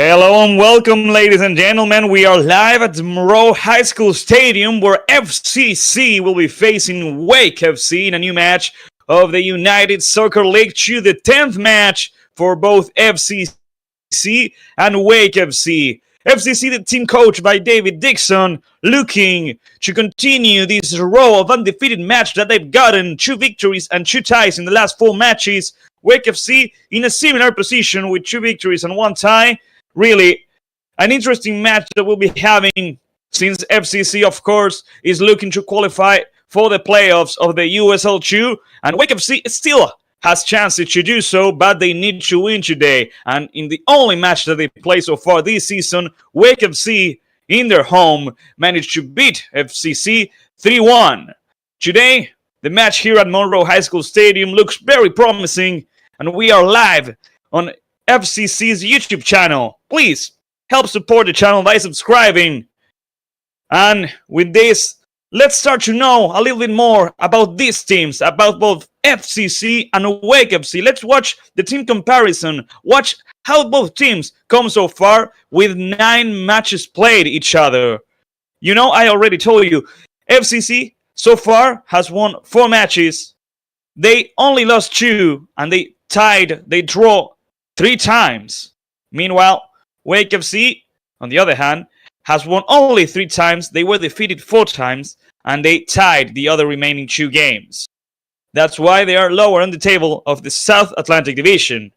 Hello and welcome, ladies and gentlemen. We are live at the Monroe High School Stadium where FCC will be facing Wake FC in a new match of the United Soccer League 2, the 10th match for both FCC and Wake FC. FCC, the team coached by David Dixon, looking to continue this row of undefeated matches that they've gotten, 2 victories and 2 ties in the last 4 matches. Wake FC in a similar position with 2 victories and 1 tie. Really, an interesting match that we'll be having since FCC, of course, is looking to qualify for the playoffs of the USL2. And Wake FC still has chances to do so, but they need to win today. And in the only match that they play so far this season, Wake FC, in their home, managed to beat FCC 3-1. Today, the match here at Monroe High School Stadium looks very promising, and we are live on FCC's YouTube channel. Please help support the channel by subscribing. And with this, let's start to know a little bit more about these teams, about both FCC and Wake FC. Let's watch the team comparison. Watch how both teams come so far with 9 matches played each other. You know, I already told you, FCC so far has won 4 matches. They only lost 2 and they draw 3 times. Meanwhile, Wake FC, on the other hand, has won only 3 times. They were defeated 4 times, and they tied the other remaining 2 games. That's why they are lower on the table of the South Atlantic Division.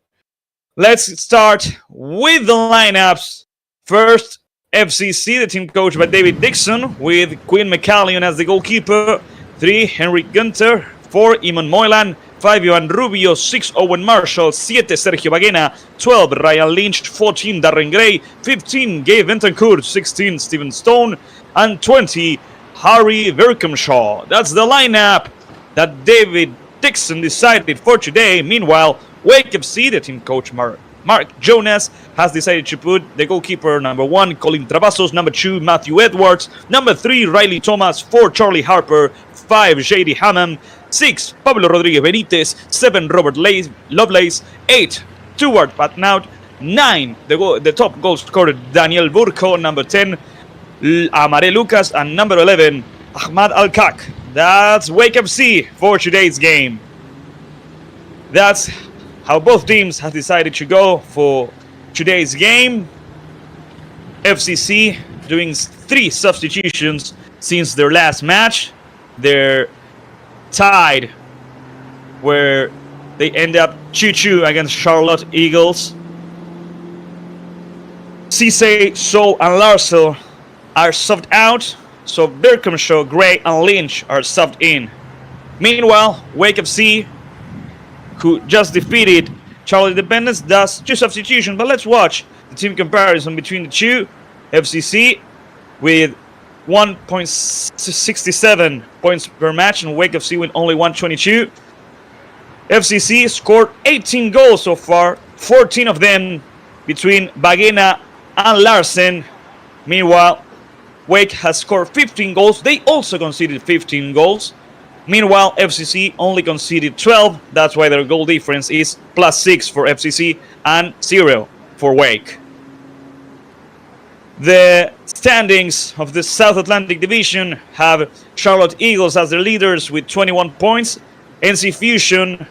Let's start with the lineups. First, FCC, the team coached by David Dixon, with Quinn McCallion as the goalkeeper, 3, Henry Gunter, 4, Iman Moylan, 5, Johan Rubio, 6, Owen Marshall, 7, Sergio Baguena, 12, Ryan Lynch, 14, Darren Gray, 15, Gabe Ventancourt, 16, Stephen Stone, and 20, Harry Verkamshaw. That's the lineup that David Dixon decided for today. Meanwhile, Wake FC, the team coach Mark Jonas, has decided to put the goalkeeper number 1, Colin Travassos, number 2, Matthew Edwards, number 3, Riley Thomas, 4, Charlie Harper, 5, J.D. Hammond, 6, Pablo Rodriguez Benitez, 7, Robert Lovelace, 8, Stuart Patnaut, 9, the top goal scorer Daniel Burko, number 10, Amare Lucas, and number 11, Ahmad Al-Kak. That's Wake FC for today's game. That's how both teams have decided to go for today's game. FCC doing 3 substitutions since their last match. They're tied where they end up 2-2 against Charlotte Eagles. Cisse, So, and Larsel are subbed out, so Berkhamshaw, Gray, and Lynch are subbed in. Meanwhile, Wake FC, who just defeated Charlotte Independence, does 2 substitutions, but let's watch the team comparison between the 2. FCC with 1.67 points per match, and Wake FC with only 122. FCC scored 18 goals so far, 14 of them between Baguena and Larsen. Meanwhile, Wake has scored 15 goals. They also conceded 15 goals. Meanwhile, FCC only conceded 12. That's why their goal difference is +6 for FCC and 0 for Wake. The standings of the South Atlantic Division have Charlotte Eagles as their leaders with 21 points, NC Fusion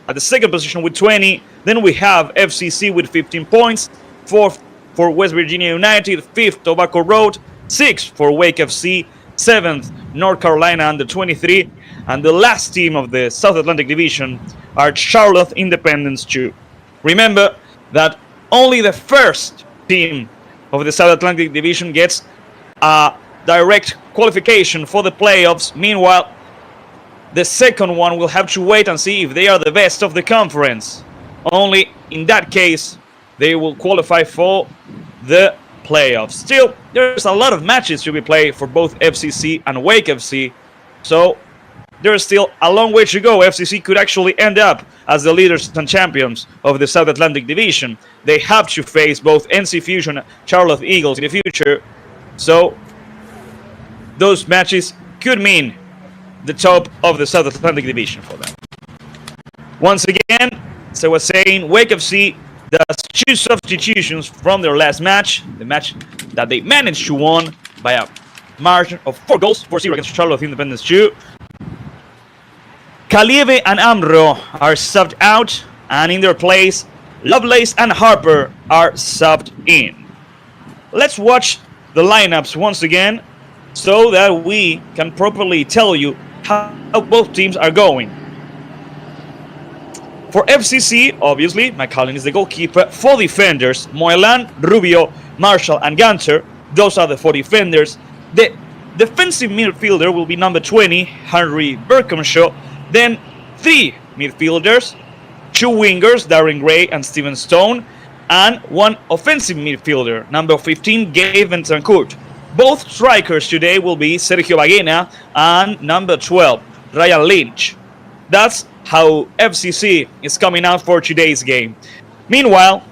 at the second position with 20, then we have FCC with 15 points, 4th for West Virginia United, 5th Tobacco Road, 6th for Wake FC, 7th North Carolina under 23, and the last team of the South Atlantic Division are Charlotte Independence 2. Remember that only the first team of the South Atlantic Division gets a direct qualification for the playoffs. Meanwhile, the second one will have to wait and see if they are the best of the conference. Only in that case, they will qualify for the playoffs. Still, there's a lot of matches to be played for both FCC and Wake FC, so there's still a long way to go. FCC could actually end up as the leaders and champions of the South Atlantic Division. They have to face both NC Fusion and Charlotte Eagles in the future, so those matches could mean the top of the South Atlantic Division for them. Once again, as I was saying, Wake FC, does 2 substitutions from their last match, the match that they managed to win by a margin of 4 goals, 4-0 against Charlotte Independence 2. Kalieve and Amro are subbed out, and in their place, Lovelace and Harper are subbed in. Let's watch the lineups once again so that we can properly tell you how both teams are going. For FCC, obviously, McCallum is the goalkeeper. 4 defenders, Moelan, Rubio, Marshall, and Gunter. Those are the 4 defenders. The defensive midfielder will be number 20, Henry Berkhamshaw. Then 3 midfielders, 2 wingers, Darren Gray and Steven Stone, and 1 offensive midfielder, number 15, Gavin Tancourt. Both strikers today will be Sergio Baguena and number 12, Ryan Lynch. That's how FCC is coming out for today's game. Meanwhile,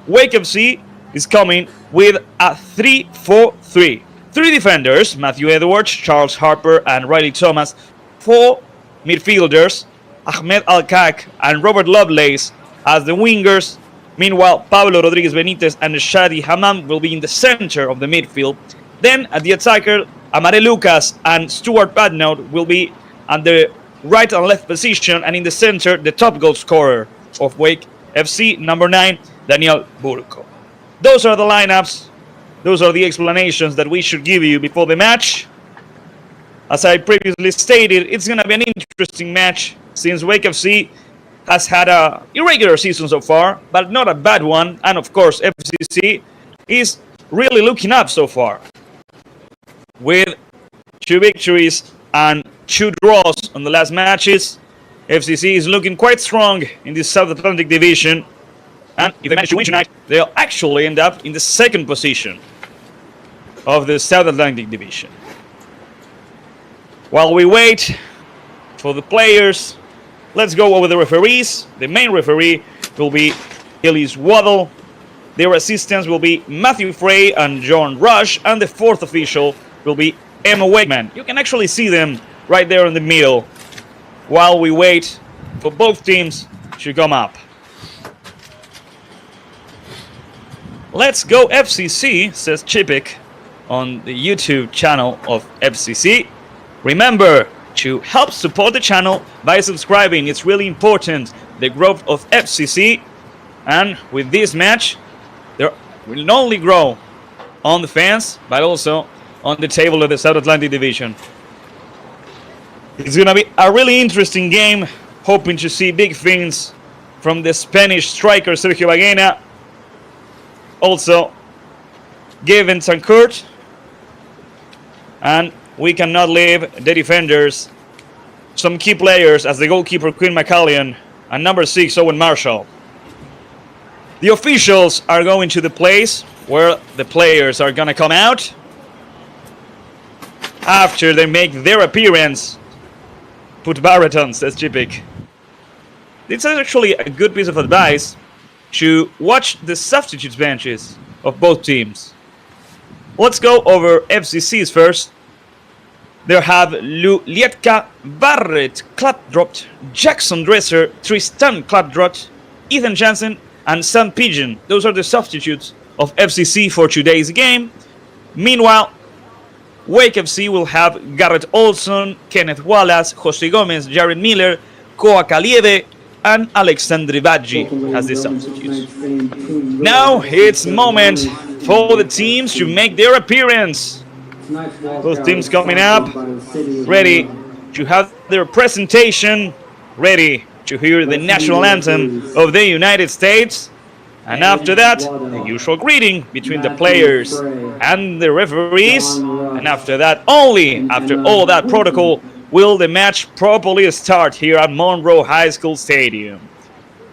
Wake FC is coming with a 3-4-3. 3 defenders, Matthew Edwards, Charles Harper, and Riley Thomas. 4 midfielders, Ahmed Alkak and Robert Lovelace as the wingers. Meanwhile, Pablo Rodriguez Benitez and Shadi Hammam will be in the center of the midfield. Then at the attacker, Amare Lucas and Stuart Badnout will be at the right and left position, and in the center, the top goal scorer of Wake FC, number 9, Daniel Burco. Those are the lineups. Those are the explanations that we should give you before the match. As I previously stated, it's going to be an interesting match since Wake FC has had a irregular season so far, but not a bad one. And of course, FCC is really looking up so far, with 2 victories and 2 draws on the last matches. FCC is looking quite strong in the South Atlantic Division, and if they manage to win tonight, they'll actually end up in the 2nd position of the South Atlantic Division. While we wait for the players, let's go over the referees. The main referee will be Ellis Waddle. Their assistants will be Matthew Frey and John Rush, and the 4th official will be Emma Wakeman. You can actually see them right there in the middle while we wait for both teams to come up. Let's go FCC, says Chipik on the YouTube channel of FCC. Remember to help support the channel by subscribing. It's really important, the growth of FCC. And with this match, there will not only grow on the fans, but also on the table of the South Atlantic Division. It's going to be a really interesting game, hoping to see big things from the Spanish striker Sergio Baguena. Also, Gavin Tancourt. And we cannot leave the defenders, some key players as the goalkeeper Quinn McCallion and number 6 Owen Marshall. The officials are going to the place where the players are going to come out after they make their appearance. Put baritone, says Chipik. This is actually a good piece of advice to watch the substitutes benches of both teams. Let's go over FCC's first. They have Lou Lietka, Barrett Clapdrop, Jackson Dresser, Tristan Clapdrop, Ethan Jansen, and Sam Pigeon. Those are the substitutes of FCC for today's game. Meanwhile, Wake FC will have Garrett Olson, Kenneth Wallace, Jose Gomez, Jared Miller, Koa Kalieve, and Alexandre Vadji as the substitutes. Now it's moment for the teams to make their appearance. Both teams coming up, ready to have their presentation, ready to hear the national anthem of the United States. And after that, the usual greeting between the players and the referees. And after that, only after all that protocol, will the match properly start here at Monroe High School Stadium.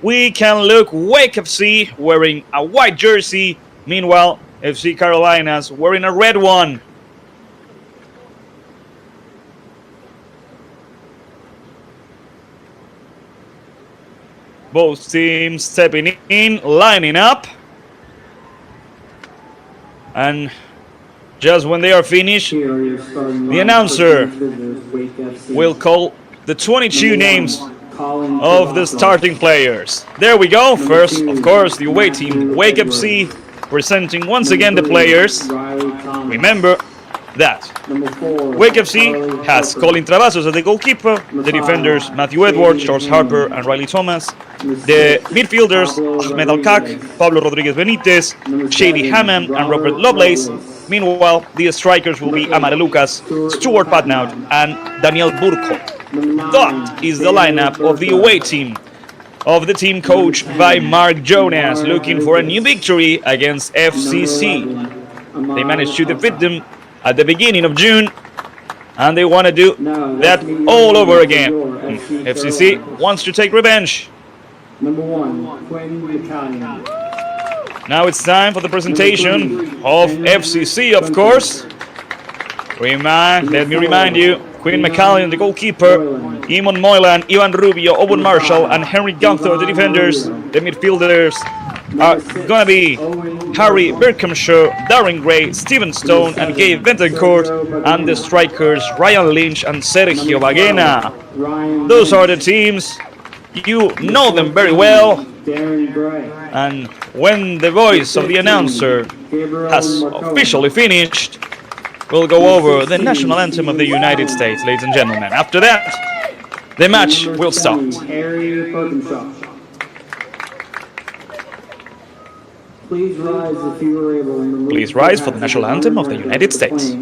We can look Wake FC wearing a white jersey. Meanwhile, FC Carolinas wearing a red one. Both teams stepping in, lining up. And just when they are finished, the announcer will call the 22 names of the starting players. There we go. First, of course, the away team, Wake FC, presenting once again the players. Remember that Wake FC has Colin Travasos as the goalkeeper, the defenders Matthew Edwards, Charles Harper, and Riley Thomas, the midfielders Ahmed Alkak, Pablo Rodriguez Benitez, Shady Hammond, and Robert Lovelace. Meanwhile, the strikers will be Amare Lucas, Stuart Patnaud, and Daniel Burko. That is the lineup of the away team, of the team coached by Mark Jonas, looking for a new victory against FCC. They managed to defeat them at the beginning of June, and they want to do that all over again. FCC wants to take revenge. Now it's time for the presentation of FCC, of course. Let me remind you, Quinn McCallion, the goalkeeper, Eamon Moylan, Ivan Rubio, Owen Marshall, and Henry Gunther, the defenders. The midfielders are gonna be Harry Berkhamshaw, Darren Gray, Stephen Stone, and Gabe Bentoncourt, and the strikers Ryan Lynch and Sergio Baguena. Those are the teams. You know them very well. And when the voice of the announcer has officially finished, we'll go over the national anthem of the United States, ladies and gentlemen. After that, the match will start. Please rise if you are able. Please rise for the national anthem of the United States.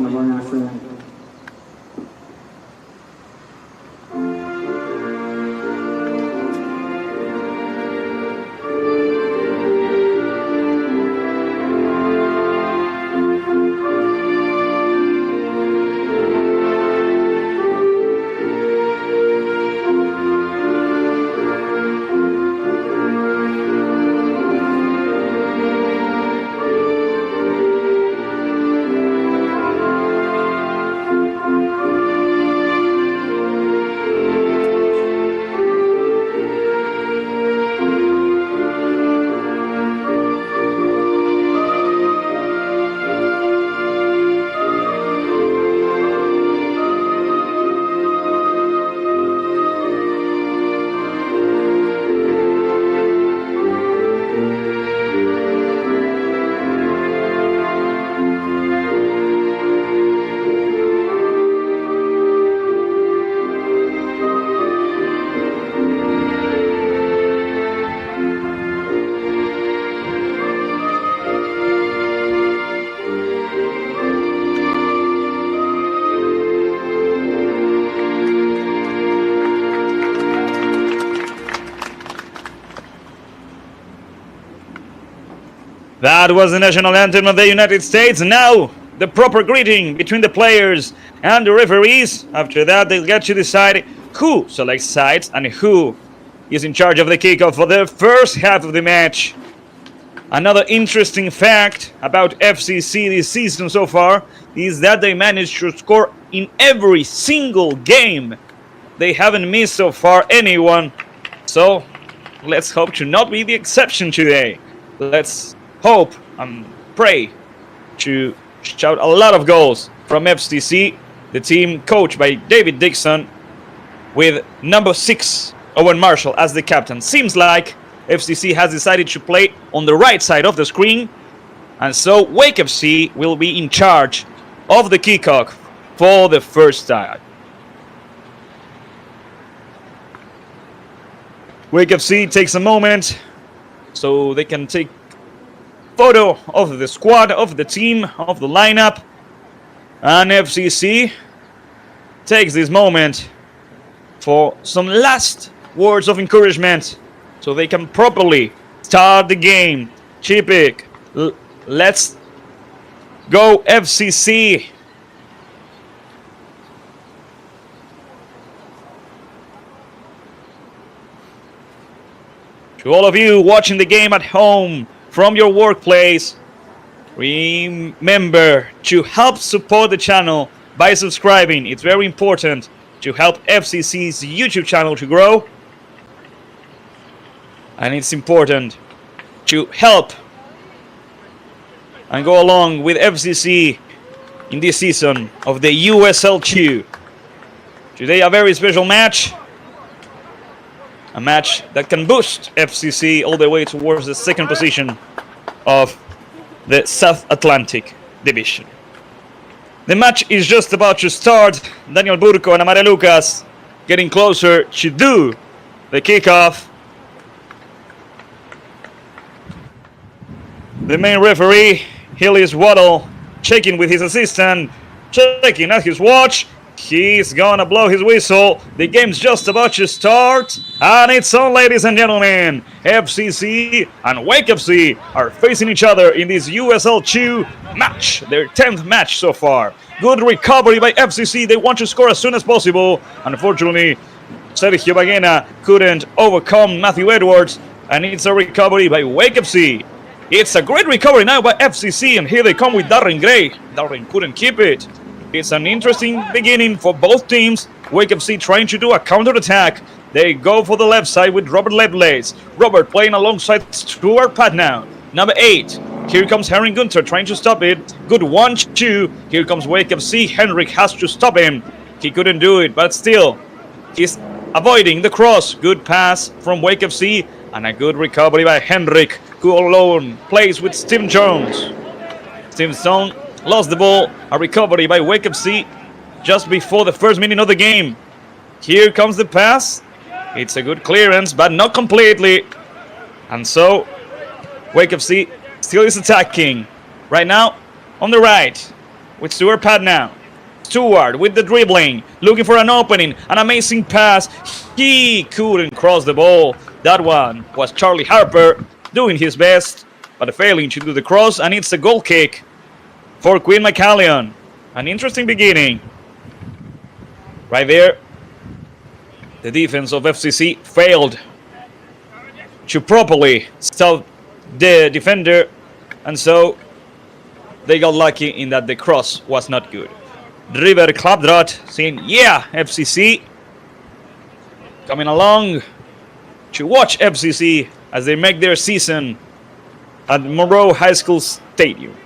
That was the national anthem of the United States. Now, the proper greeting between the players and the referees. After that, they'll get to decide who selects sides and who is in charge of the kickoff for the first half of the match. Another interesting fact about FCC this season so far is that they managed to score in every single game. They haven't missed so far anyone. So, let's hope to not be the exception today. Let's hope and pray to shout a lot of goals from FCC, the team coached by David Dixon, with number 6 Owen Marshall as the captain. Seems like FCC has decided to play on the right side of the screen, and so Wake FC will be in charge of the kickoff for the first time. Wake FC takes a moment so they can take photo of the squad, of the team, of the lineup, and FCC takes this moment for some last words of encouragement so they can properly start the game. Chipik, let's go FCC. To all of you watching the game at home, from your workplace, remember to help support the channel by subscribing. It's very important to help FCC's YouTube channel to grow. And it's important to help and go along with FCC in this season of the USL2. Today a very special match. A match that can boost FCC all the way towards the second position of the South Atlantic Division. The match is just about to start. Daniel Burco and Amare Lucas getting closer to do the kickoff. The main referee, Hillis Waddle, checking with his assistant, checking at his watch. He's gonna blow his whistle. The game's just about to start. And it's on, ladies and gentlemen. FCC and Wake FC are facing each other in this USL2 match. Their 10th match so far. Good recovery by FCC. They want to score as soon as possible. Unfortunately, Sergio Baguena couldn't overcome Matthew Edwards. And it's a recovery by Wake FC. It's a great recovery now by FCC. And here they come with Darren Gray. Darren couldn't keep it. It's an interesting beginning for both teams. Wake FC trying to do a counter-attack. They go for the left side with Robert Leblaze. Robert playing alongside Stuart Patnow. Number 8. Here comes Henrik Gunther trying to stop it. Good 1-2. Here comes Wake FC. Henrik has to stop him. He couldn't do it, but still, he's avoiding the cross. Good pass from Wake FC. And a good recovery by Henrik, who alone plays with Stephen Jones. Stephen Stone lost the ball. A recovery by Wake FC just before the first minute of the game. Here comes the pass. It's a good clearance, but not completely. And so, Wake FC still is attacking. Right now, on the right, with Stuart Patnow. Stuart with the dribbling, looking for an opening. An amazing pass. He couldn't cross the ball. That one was Charlie Harper doing his best, but failing to do the cross. And it's a goal kick for Quinn McCallion. An interesting beginning. Right there, the defense of FCC failed to properly stop the defender, and so they got lucky in that the cross was not good. River Klapdrath saying, yeah, FCC. Coming along to watch FCC as they make their season at Monroe High School Stadium.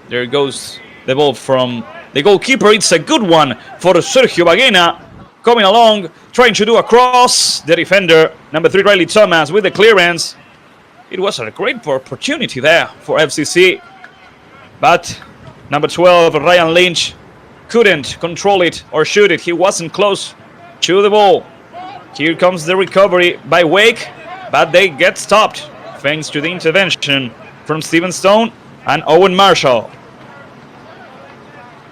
There goes the ball from the goalkeeper. It's a good one for Sergio Baguena. Coming along, trying to do a cross. The defender, number 3, Riley Thomas, with the clearance. It was a great opportunity there for FCC. But number 12, Ryan Lynch, couldn't control it or shoot it. He wasn't close to the ball. Here comes the recovery by Wake, but they get stopped thanks to the intervention from Stephen Stone and Owen Marshall.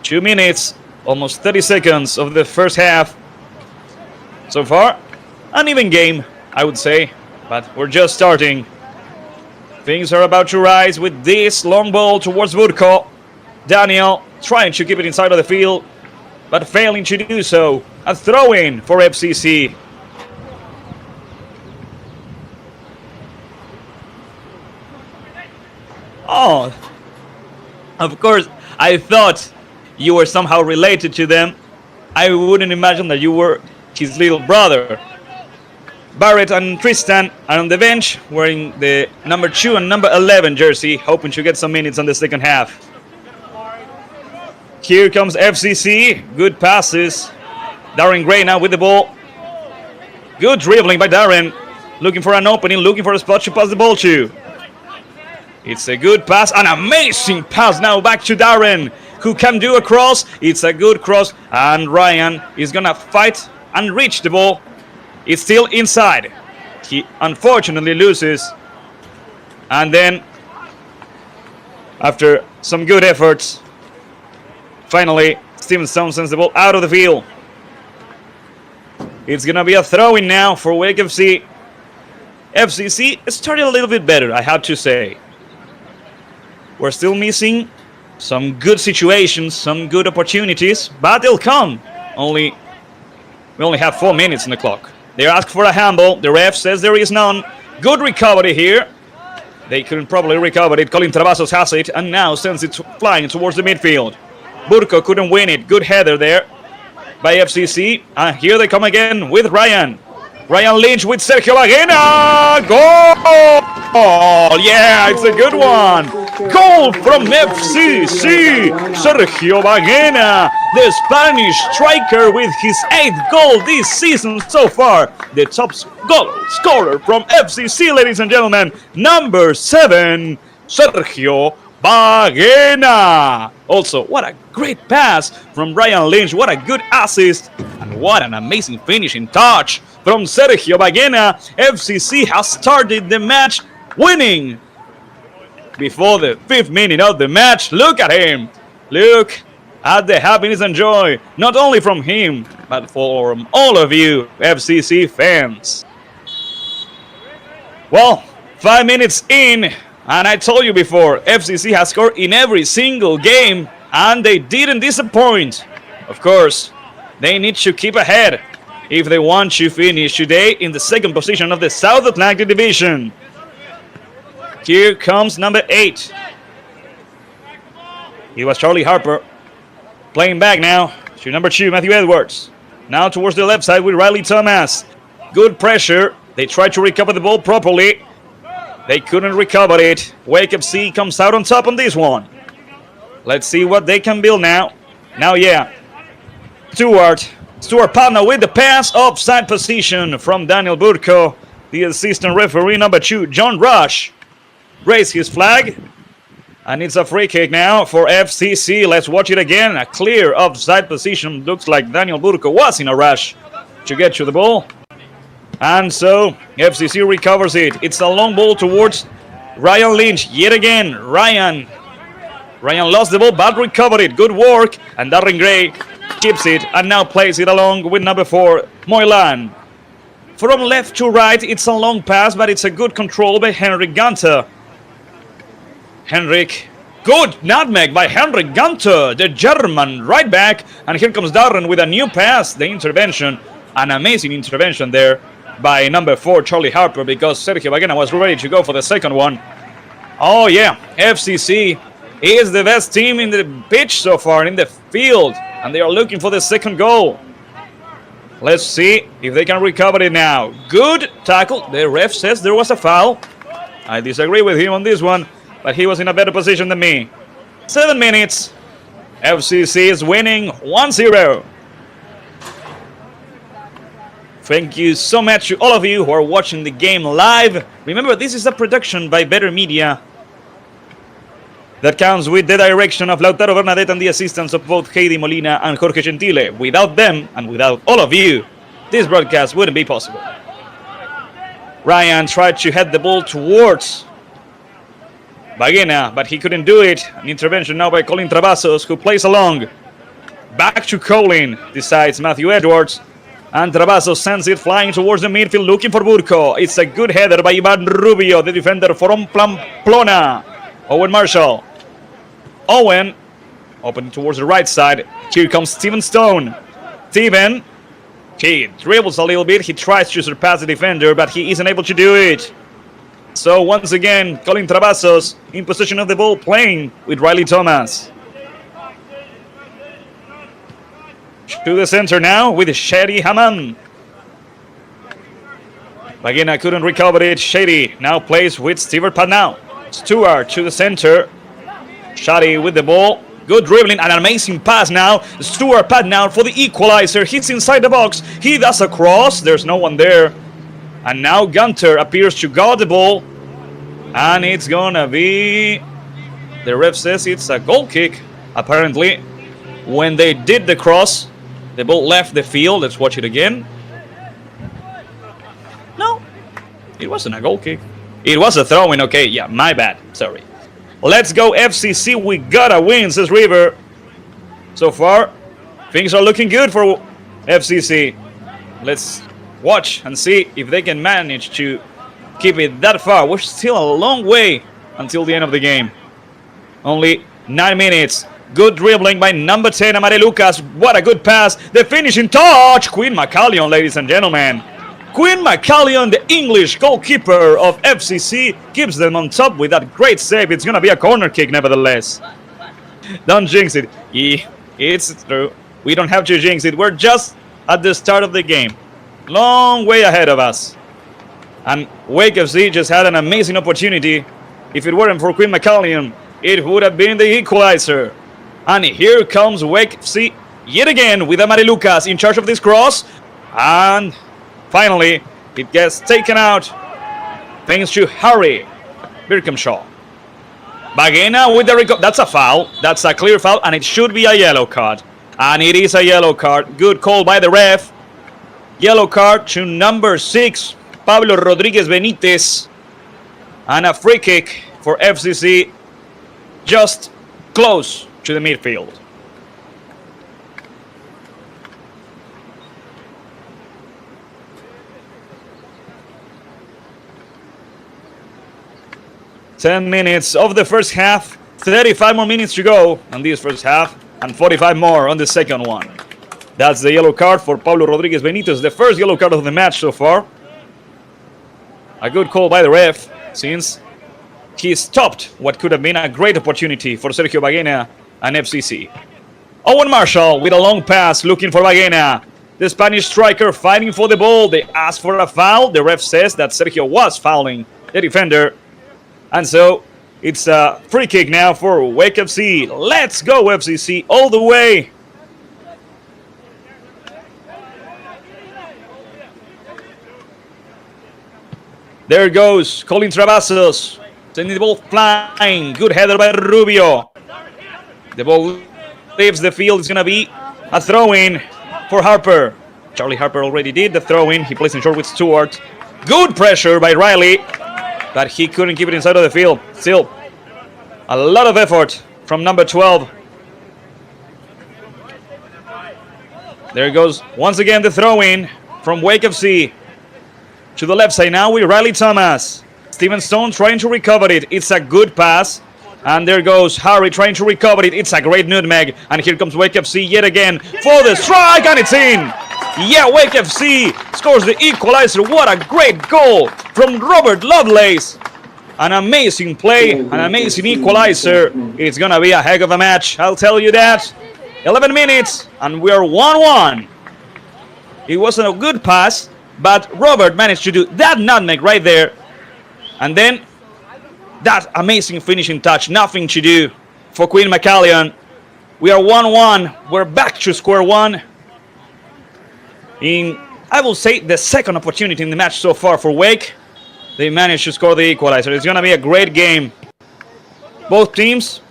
2 minutes, almost 30 seconds of the first half. So far, an even game, I would say, but we're just starting. Things are about to rise with this long ball towards Burco. Daniel trying to keep it inside of the field, but failing to do so. A throw-in for FCC. Oh, of course, I thought you were somehow related to them. I wouldn't imagine that you were his little brother. Barrett and Tristan are on the bench wearing the number 2 and number 11 jersey, hoping to get some minutes on the second half. Here comes FCC. Good passes. Darren Gray now with the ball. Good dribbling by Darren. Looking for an opening, looking for a spot to pass the ball to. It's a good pass, an amazing pass now back to Darren, who can do a cross. It's a good cross, and Ryan is gonna fight and reach the ball. It's still inside. He unfortunately loses. And then, after some good efforts, finally, Steven Stone sends the ball out of the field. It's gonna be a throw-in now for Wake FC. FCC started a little bit better, I have to say. We're still missing some good situations, some good opportunities, but they'll come. We only have 4 minutes in the clock. They ask for a handball. The ref says there is none. Good recovery here. They couldn't probably recover it. Colin Travasos has it and now sends it flying towards the midfield. Burco couldn't win it. Good header there by FCC. And here they come again with Ryan. Ryan Lynch with Sergio Baguena. Goal! Oh, yeah, it's a good one. Goal from FCC! Sergio Baguena, the Spanish striker with his 8th goal this season so far. The top goal scorer from FCC, ladies and gentlemen, number 7, Sergio Baguena. Also, what a great pass from Ryan Lynch. What a good assist. And what an amazing finishing touch from Sergio Baguena. FCC has started the match winning before the 5th minute of the match. Look at him. Look at the happiness and joy, not only from him, but from all of you FCC fans. Well, 5 minutes in, and I told you before, FCC has scored in every single game, and they didn't disappoint. Of course, they need to keep ahead if they want to finish today in the 2nd position of the South Atlantic Division. Here comes number 8. It was Charlie Harper playing back now to number 2, Matthew Edwards. Now towards the left side with Riley Thomas. Good pressure. They tried to recover the ball properly. They couldn't recover it. Wake FC comes out on top on this one. Let's see what they can build now. Now, yeah. Stuart Padna with the pass, offside position from Daniel Burko. The assistant referee, number 2, John Rush, raised his flag. And it's a free kick now for FCC. Let's watch it again. A clear offside position. Looks like Daniel Burko was in a rush to get to the ball. And so FCC recovers it. It's a long ball towards Ryan Lynch. Yet again, Ryan lost the ball but recovered it. Good work. And Darren Gray keeps it and now plays it along with number 4, Moylan. From left to right, it's a long pass, but it's a good control by Henrik Gunter. Good nutmeg by Henrik Gunter, the German right back. And here comes Darren with a new pass. The intervention, an amazing intervention there by number 4, Charlie Harper, because Sergio Baguena was ready to go for the 2nd one. Oh yeah, FCC is the best team in the pitch so far, in the field, and they are looking for the 2nd goal. Let's see if they can recover it now. Good tackle. The ref says there was a foul. I disagree with him on this one, but he was in a better position than me. 7 minutes. FCC is winning 1-0. Thank you so much to all of you who are watching the game live. Remember, this is a production by Better Media that comes with the direction of Lautaro Bernadette and the assistance of both Heidi Molina and Jorge Gentile. Without them, and without all of you, this broadcast wouldn't be possible. Ryan tried to head the ball towards Baguena, but he couldn't do it. An intervention now by Colin Travassos, who plays along. Back to Colin, decides Matthew Edwards. And Travassos sends it flying towards the midfield, looking for Burko. It's a good header by Ivan Rubio, the defender from Pamplona. Owen Marshall. Owen, opening towards the right side. Here comes Steven Stone. Steven, he dribbles a little bit. He tries to surpass the defender, but he isn't able to do it. So once again, Colin Travassos in possession of the ball, playing with Riley Thomas. To the center now with Shady Haman. Baguena couldn't recover it. Shady now plays with Stuart Padnow. Stuart to the center. Shady with the ball. Good dribbling and an amazing pass now. Stuart Padnow for the equalizer. He's inside the box. He does a cross. There's no one there. And now Gunter appears to guard the ball. And it's gonna be... The ref says it's a goal kick, apparently. When they did the cross, the ball left the field. Let's watch it again. No, it wasn't a goal kick. It was a throw-in. Okay, yeah, my bad. Sorry. Let's go FCC. We gotta win, says River. So far, things are looking good for FCC. Let's watch and see if they can manage to keep it that far. We're still a long way until the end of the game. Only 9 minutes. Good dribbling by number 10, Amare Lucas. What a good pass. The finishing touch. Quinn McCallion, ladies and gentlemen. Quinn McCallion, the English goalkeeper of FCC, keeps them on top with that great save. It's going to be a corner kick, nevertheless. Don't jinx it. Yeah, it's true. We don't have to jinx it. We're just at the start of the game. Long way ahead of us. And Wake FC just had an amazing opportunity. If it weren't for Quinn McCallion, it would have been the equalizer. And here comes Wake FC yet again with Amari Lucas in charge of this cross. And finally, it gets taken out thanks to Harry Birkhamshaw. Baguena with the that's a foul. That's a clear foul, and it should be a yellow card. And it is a yellow card. Good call by the ref. Yellow card to number 6, Pablo Rodriguez Benitez. And a free kick for FCC just close to the midfield. Ten minutes of the first half, 35 more minutes to go on this first half, and 45 more on the second one. That's the yellow card for Pablo Rodriguez Benitez, the first yellow card of the match so far. A good call by the ref, since he stopped what could have been a great opportunity for Sergio Baguena and FCC. Owen Marshall with a long pass looking for Baguena. The Spanish striker fighting for the ball. They asked for a foul. The ref says that Sergio was fouling the defender. And so it's a free kick now for Wake FC. Let's go FCC all the way. There goes Colin Travassos, sending the ball flying. Good header by Rubio. The ball leaves the field. It's going to be a throw-in for Harper. Charlie Harper already did the throw-in. He plays in short with Stewart. Good pressure by Riley, but he couldn't keep it inside of the field. Still, a lot of effort from number 12. There goes once again the throw-in from Wake FC. To the left side now with Riley Thomas. Steven Stone trying to recover it. It's a good pass. And there goes Harry trying to recover it. It's a great nutmeg. And here comes Wake FC yet again for the strike. And it's in. Yeah, Wake FC scores the equalizer. What a great goal from Robert Lovelace. An amazing play. An amazing equalizer. It's going to be a heck of a match. I'll tell you that. 11 minutes. And we are 1-1. It wasn't a good pass, but Robert managed to do that nutmeg right there. And then that amazing finishing touch. Nothing to do for Quinn McCallion. We are 1-1. We're back to square one. In, I will say, the second opportunity in the match so far for Wake. They managed to score the equalizer. It's going to be a great game. Both teams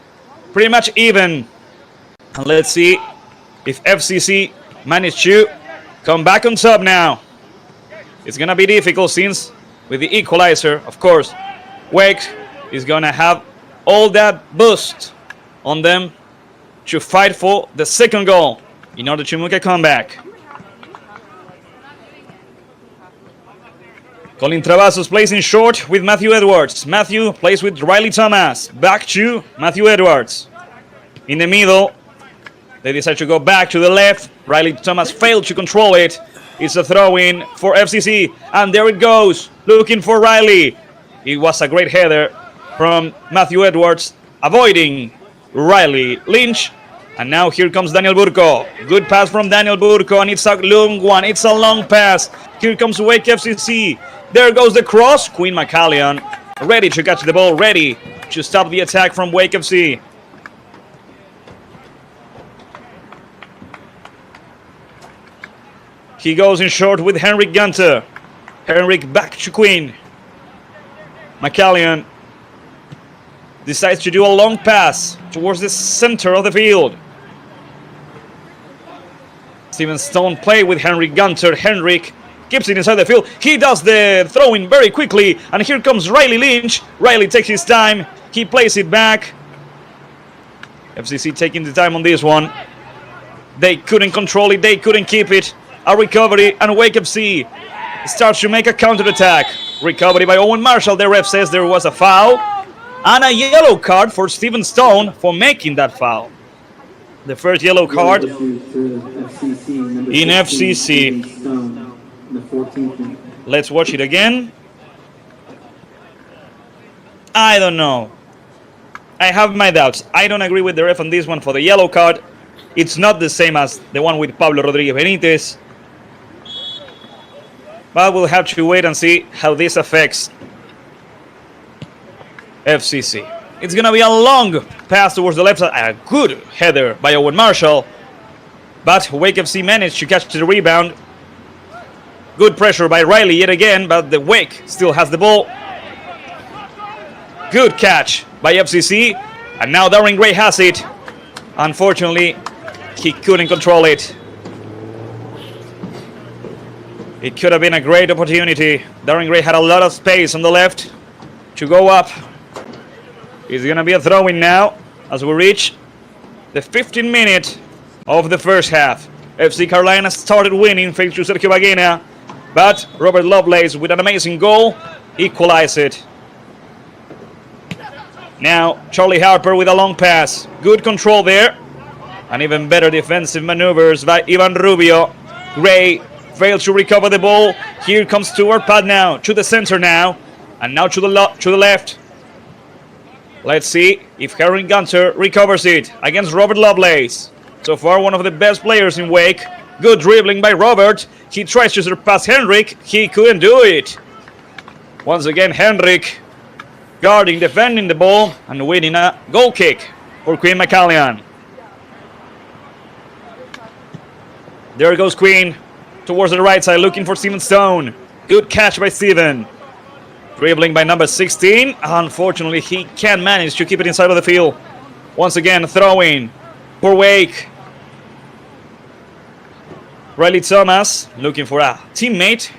pretty much even. And let's see if FCC managed to come back on top now. It's going to be difficult since with the equalizer, of course, Wake is going to have all that boost on them to fight for the second goal in order to make a comeback. Colin Travassos plays in short with Matthew Edwards. Matthew plays with Riley Thomas. Back to Matthew Edwards. In the middle, they decide to go back to the left. Riley Thomas failed to control it. It's a throw-in for FCC. And there it goes. Looking for Riley. It was a great header from Matthew Edwards, avoiding Riley Lynch. And now here comes Daniel Burco. Good pass from Daniel Burco, and it's a long one. It's a long pass. Here comes Wake FCC. There goes the cross. Quinn McCallion ready to catch the ball, ready to stop the attack from Wake FC. He goes in short with Henrik Gunter. Henrik back to Quinn. McCallion decides to do a long pass towards the center of the field. Steven Stone play with Henrik Gunter. Henrik keeps it inside the field. He does the throw-in very quickly. And here comes Riley Lynch. Riley takes his time. He plays it back. FCC taking the time on this one. They couldn't control it. They couldn't keep it. A recovery, and Wake FC starts to make a counter-attack. Recovery by Owen Marshall. The ref says there was a foul. And a yellow card for Steven Stone for making that foul. The first yellow card in FCC. Let's watch it again. I don't know. I have my doubts. I don't agree with the ref on this one for the yellow card. It's not the same as the one with Pablo Rodriguez Benitez. But we'll have to wait and see how this affects FCC. It's going to be a long pass towards the left side. A good header by Owen Marshall. But Wake FC managed to catch the rebound. Good pressure by Riley yet again, but the Wake still has the ball. Good catch by FCC. And now Darren Gray has it. Unfortunately, he couldn't control it. It could have been a great opportunity. Darren Gray had a lot of space on the left to go up. It's going to be a throw-in now as we reach the 15th minute of the first half. FC Carolina started winning thanks to Sergio Baguena, but Robert Lovelace with an amazing goal equalized it. Now Charlie Harper with a long pass. Good control there. And even better defensive maneuvers by Ivan Rubio. Gray failed to recover the ball. Here comes Stuart Patt now to the center now. And now to the left. Let's see if Henry Gunter recovers it against Robert Lovelace. So far, one of the best players in Wake. Good dribbling by Robert. He tries to surpass Henrik. He couldn't do it. Once again, Henrik guarding, defending the ball, and winning a goal kick for Quinn McCallion. There goes Quinn towards the right side, looking for Steven Stone. Good catch by Steven. Dribbling by number 16. Unfortunately, he can't manage to keep it inside of the field. Once again, throwing for Wake. Riley Thomas looking for a teammate.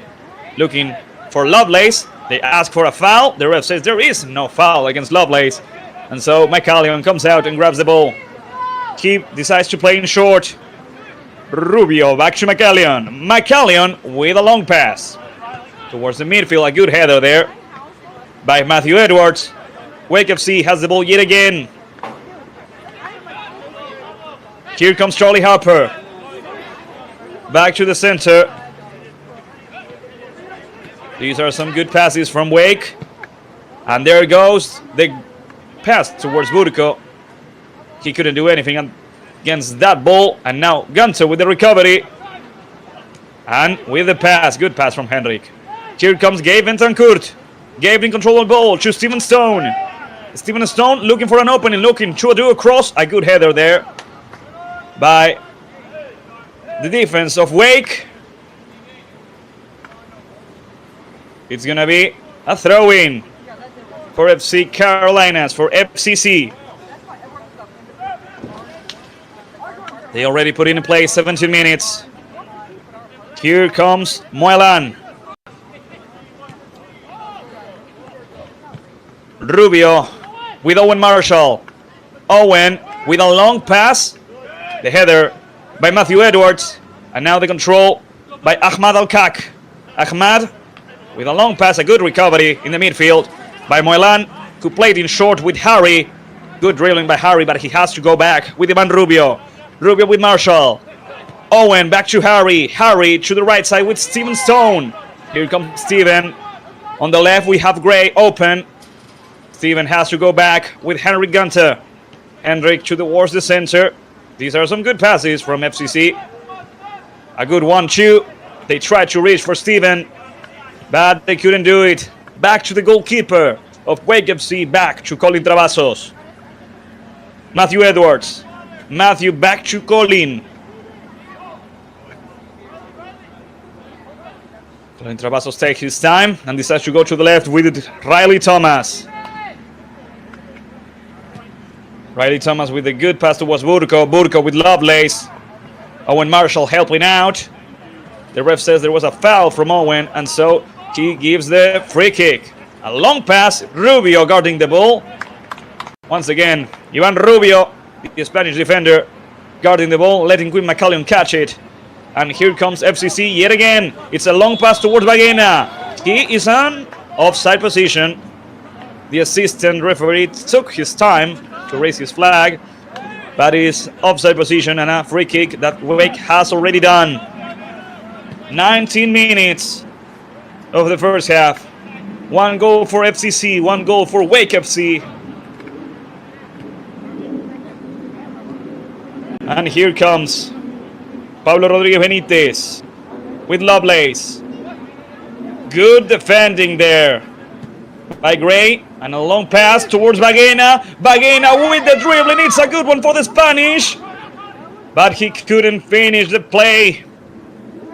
Looking for Lovelace. They ask for a foul. The ref says there is no foul against Lovelace. And so McCallion comes out and grabs the ball. He decides to play in short. Rubio back to McCallion. McCallion with a long pass towards the midfield. A good header there by Matthew Edwards. Wake FC has the ball yet again. Here comes Charlie Harper. Back to the center. These are some good passes from Wake. And there goes the pass towards Burko. He couldn't do anything against that ball. And now Gunter with the recovery. And with the pass. Good pass from Henrik. Here comes Gabe Ventancourt. Gabe in control of the ball to Steven Stone. Steven Stone looking for an opening, looking to do a cross. A good header there by the defense of Wake. It's going to be a throw-in for FC Carolinas, for FCC. They already put in place 17 minutes. Here comes Moelan. Rubio with Owen Marshall. Owen with a long pass. The header by Matthew Edwards. And now the control by Ahmad Al-Kak. Ahmad with a long pass, a good recovery in the midfield by Moelan, who played in short with Harry. Good dribbling by Harry, but he has to go back with Ivan Rubio. Rubio with Marshall. Owen back to Harry. Harry to the right side with Steven Stone. Here comes Steven. On the left we have Gray open. Steven has to go back with Henrik Gunter. Hendrik towards the center. These are some good passes from FCC. A good 1-2. They tried to reach for Steven, but they couldn't do it. Back to the goalkeeper of Wake FC, back to Colin Travasos. Matthew Edwards. Matthew back to Colin. Colin Travasos takes his time and decides to go to the left with Riley Thomas. Riley Thomas with a good pass towards Burko. Burko with Lovelace. Owen Marshall helping out. The ref says there was a foul from Owen, and so he gives the free kick. A long pass. Rubio guarding the ball. Once again, Ivan Rubio, the Spanish defender, guarding the ball, letting Quinn McCallion catch it. And here comes FCC yet again. It's a long pass towards Baguena. He is on offside position. The assistant referee took his time to raise his flag, but is offside position and a free kick that Wake has already done. 19 minutes of the first half. 1 goal for FCC, 1 goal for Wake FC. And here comes Pablo Rodriguez Benitez with Lovelace. Good defending there by Gray, and a long pass towards Baguena. Baguena with the dribbling, it's a good one for the Spanish, but he couldn't finish the play.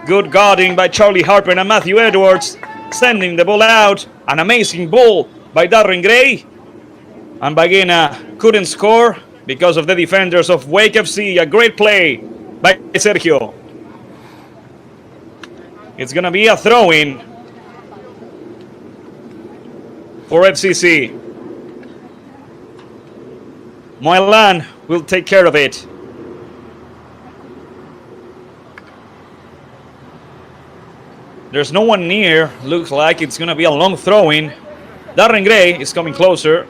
Good guarding by Charlie Harper and Matthew Edwards, sending the ball out. An amazing ball by Darren Gray, and Baguena couldn't score because of the defenders of Wake FC. A great play by Sergio. It's gonna be a throw-in for FCC. Moylan will take care of it. There's no one near. Looks like it's gonna be a long throw-in. Darren Gray is coming closer.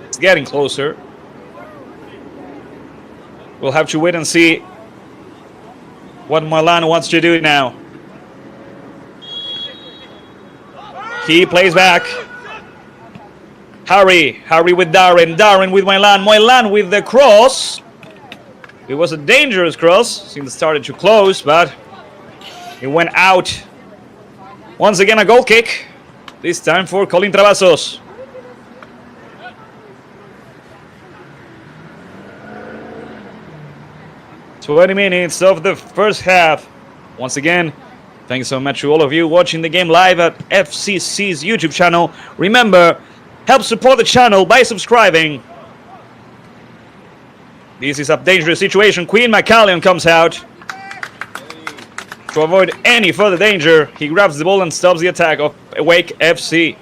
It's getting closer. We'll have to wait and see what Moylan wants to do now. He plays back. Harry with Darren. Darren with Moylan. Moylan with the cross. It was a dangerous cross. Seemed started to close, but it went out. Once again, a goal kick. This time for Colin Travassos. "20 minutes of the first half." Once again, thanks so much to all of you watching the game live at FCC's YouTube channel. Remember, help support the channel by subscribing. This is a dangerous situation. Queen McCallion comes out. To avoid any further danger, he grabs the ball and stops the attack of Wake FC.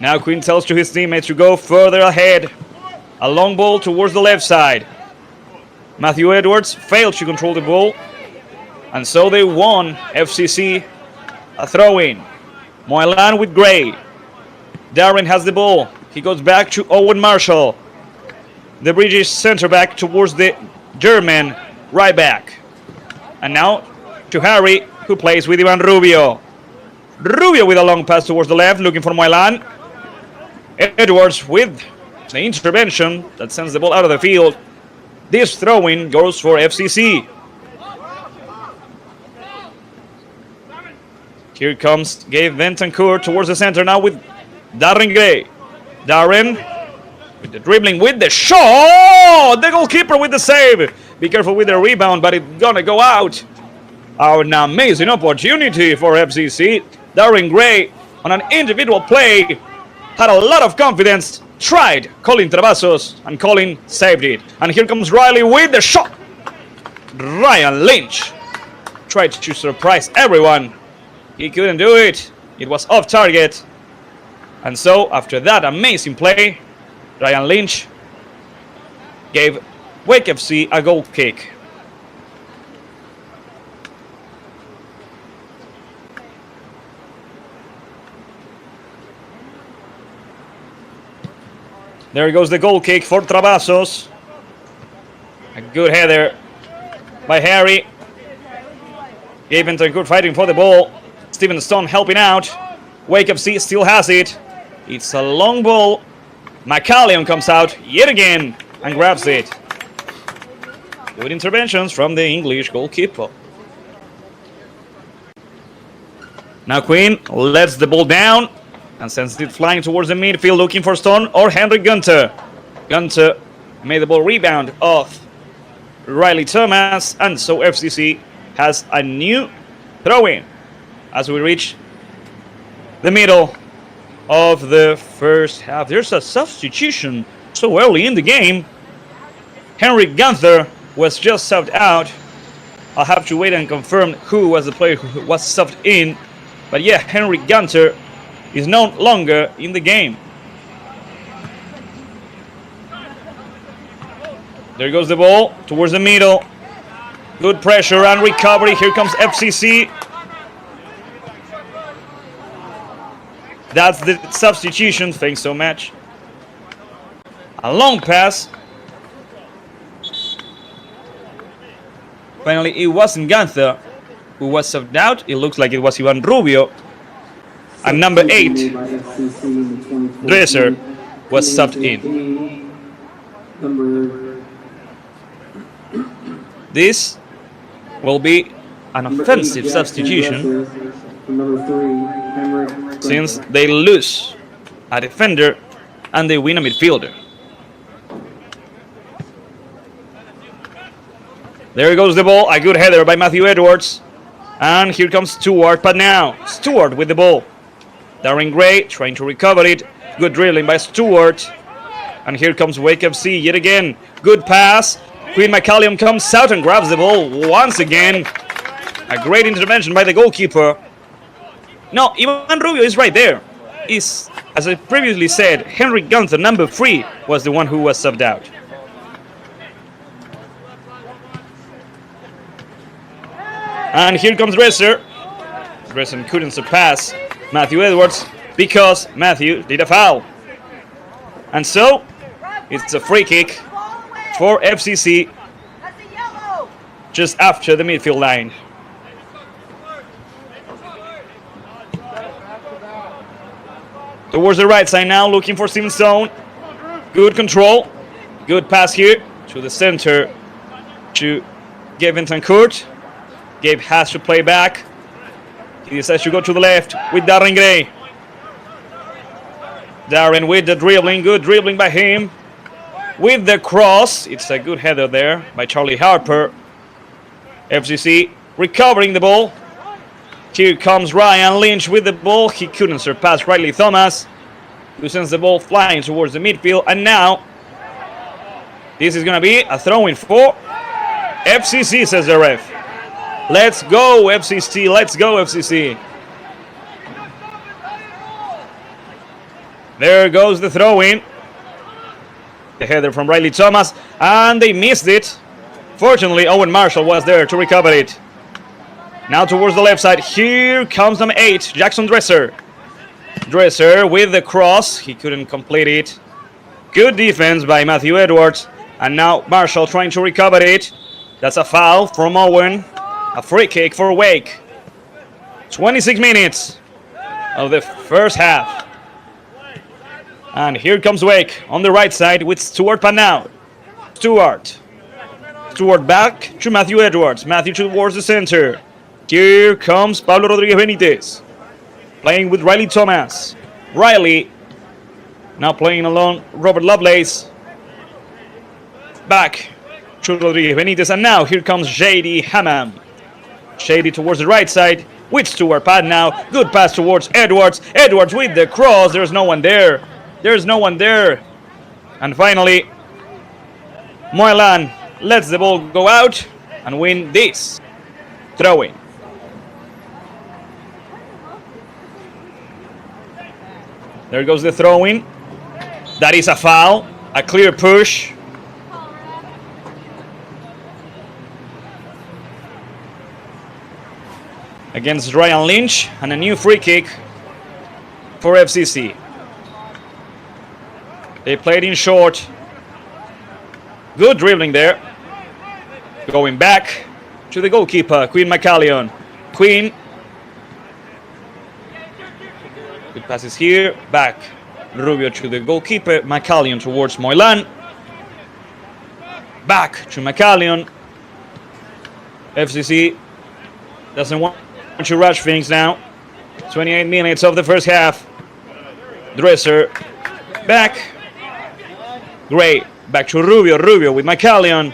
Now Queen tells to his teammates to go further ahead. A long ball towards the left side. Matthew Edwards failed to control the ball, and so they won. FCC a throw-in. Moylan with Gray. Darren has the ball. He goes back to Owen Marshall. The British centre back towards the German right back. And now to Harry, who plays with Ivan Rubio. Rubio with a long pass towards the left, looking for Moylan. Edwards with the intervention that sends the ball out of the field. This throw-in goes for FCC. Here comes Gabe Ventancourt towards the center now with Darren Gray. Darren with the dribbling, with the shot! The goalkeeper with the save. Be careful with the rebound, but it's gonna go out. An amazing opportunity for FCC. Darren Gray on an individual play had a lot of confidence, tried Colin Travassos, and Colin saved it. And here comes Riley with the shot. Ryan Lynch tried to surprise everyone. He couldn't do it. It was off target. And so, after that amazing play, Ryan Lynch gave Wake FC a goal kick. There goes the goal kick for Travassos. A good header by Harry. Gabe Ventancourt fighting for the ball. Stephen Stone helping out. Wake FC still has it. It's a long ball. McCallion comes out yet again and grabs it. Good interventions from the English goalkeeper. Now Queen lets the ball down and sends it flying towards the midfield, looking for Stone or Henrik Gunter. Gunter made the ball rebound off Riley Thomas, and so FCC has a new throw-in as we reach the middle of the first half. There's a substitution so early in the game. Henrik Gunther was just subbed out. I'll have to wait and confirm who was the player who was subbed in. But yeah, Henrik Gunther is no longer in the game. There goes the ball towards the middle. Good pressure and recovery. Here comes FCC. That's the substitution. Thanks so much. A long pass. Finally, it wasn't Gunther who was subbed out. It looks like it was Ivan Rubio. And number 8, Dresser, was subbed in. This will be an Number 8, offensive Jackson substitution Dresser. Number 3, Henrik. since they lose a defender and they win a midfielder. There goes the ball, a good header by Matthew Edwards. And here comes Stewart, but now Stewart with the ball. Darren Gray trying to recover it. Good dribbling by Stewart. And here comes Wake FC yet again. Good pass. Quinn McCallion comes out and grabs the ball once again. A great intervention by the goalkeeper. No, Ivan Rubio is right there. As I previously said, Henry Gunther, number 3, was the one who was subbed out. And here comes Dresser. Dresser couldn't surpass Matthew Edwards because Matthew did a foul. And so, it's a free kick for FCC just after the midfield line. Towards the right side now, looking for Steven Stone. Good control. Good pass here to the center to Gavin Tancourt. Gabe has to play back. He decides to go to the left with Darren Gray. Darren with the dribbling. Good dribbling by him. With the cross. It's a good header there by Charlie Harper. FCC recovering the ball. Here comes Ryan Lynch with the ball. He couldn't surpass Riley Thomas, who sends the ball flying towards the midfield. And now, this is going to be a throw-in for FCC, says the ref. Let's go, FCC. Let's go, FCC. There goes the throw-in. The header from Riley Thomas, and they missed it. Fortunately, Owen Marshall was there to recover it. Now towards the left side. Here comes number 8, Jackson Dresser. Dresser with the cross. He couldn't complete it. Good defense by Matthew Edwards. And now Marshall trying to recover it. That's a foul from Owen. A free kick for Wake. 26 minutes of the first half. And here comes Wake on the right side with Stuart Panau. Stuart back to Matthew Edwards. Matthew towards the center. Here comes Pablo Rodriguez Benitez. Playing with Riley Thomas. Riley now playing along Robert Lovelace. Back to Rodriguez Benitez. And now here comes Shady Hammam. Shady towards the right side with Stuart Panau. Good pass towards Edwards. Edwards with the cross. There's no one there. There's no one there. And finally, Moelan lets the ball go out and win this throw-in. There goes the throw-in. That is a foul. A clear push. Against Ryan Lynch, and a new free kick for FCC. They played in short. Good dribbling there. Going back to the goalkeeper, Quinn McCallion. Quinn. Good passes here. Back. Rubio to the goalkeeper. McCallion towards Moylan. Back to McCallion. FCC doesn't want to rush things now. 28 minutes of the first half. Dresser. Back. Gray. Back to Rubio. Rubio with McCallion.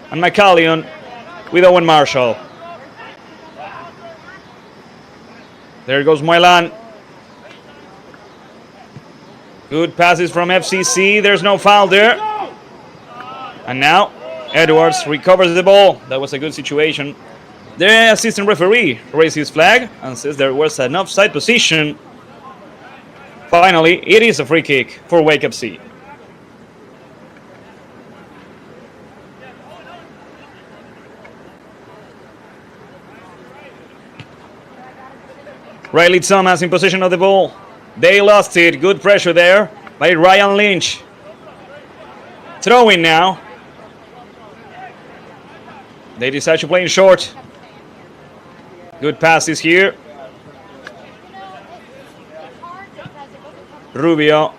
And McCallion with Owen Marshall. There goes Moylan. Good passes from FCC. There's no foul there. And now Edwards recovers the ball. That was a good situation. The assistant referee raised his flag and says there was an offside position. Finally, it is a free kick for Wake FC. Riley Thomas in possession of the ball. They lost it. Good pressure there by Ryan Lynch. Throw-in now. They decide to play in short. Good passes here. Rubio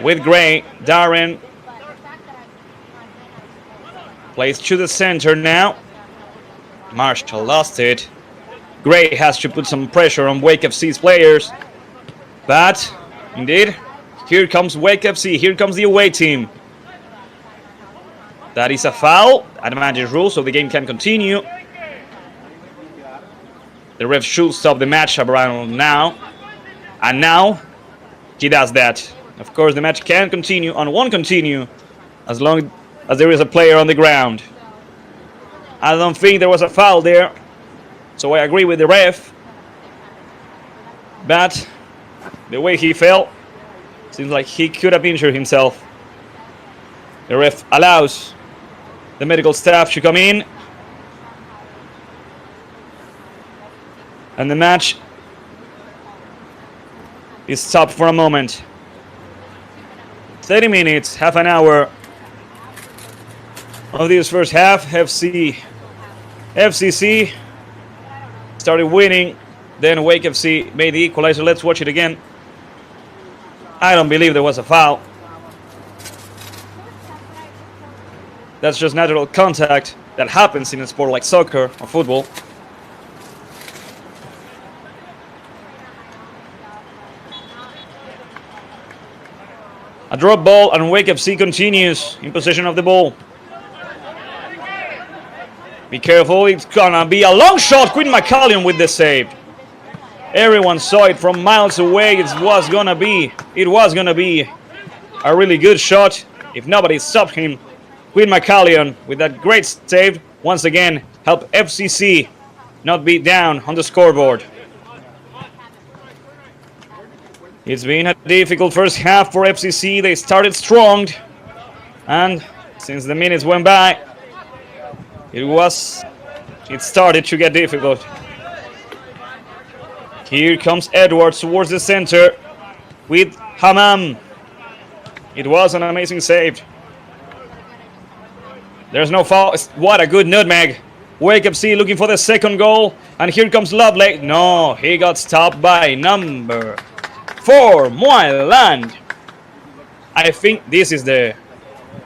with Gray. Darren plays to the center now. Marshall lost it. Gray has to put some pressure on Wake FC's players. But, indeed, here comes Wake FC. Here comes the away team. That is a foul. Advantage rule, so the game can continue. The ref should stop the match around now. And now, he does that. Of course, the match can continue and won't continue as long as there is a player on the ground. I don't think there was a foul there, so I agree with the ref. But the way he fell, seems like he could have injured himself. The ref allows the medical staff to come in. And the match is stopped for a moment. 30 minutes, half an hour of this first half. FCC started winning, then Wake FC made the equalizer. Let's watch it again. I don't believe there was a foul. That's just natural contact that happens in a sport like soccer or football. A drop ball and Wake FC continues in possession of the ball. Be careful, it's gonna be a long shot. Quinn McCallion with the save. Everyone saw it from miles away. It was gonna be a really good shot if nobody stopped him. Quinn McCallion with that great save once again helped FCC not be down on the scoreboard. It's been a difficult first half for FCC. They started strong, and since the minutes went by, it started to get difficult. Here comes Edwards towards the center with Hammam. It was an amazing save. There's no foul. What a good nutmeg. Wake FC looking for the second goal, and here comes Lovely. No, he got stopped by number 4, Moyland. I think this is the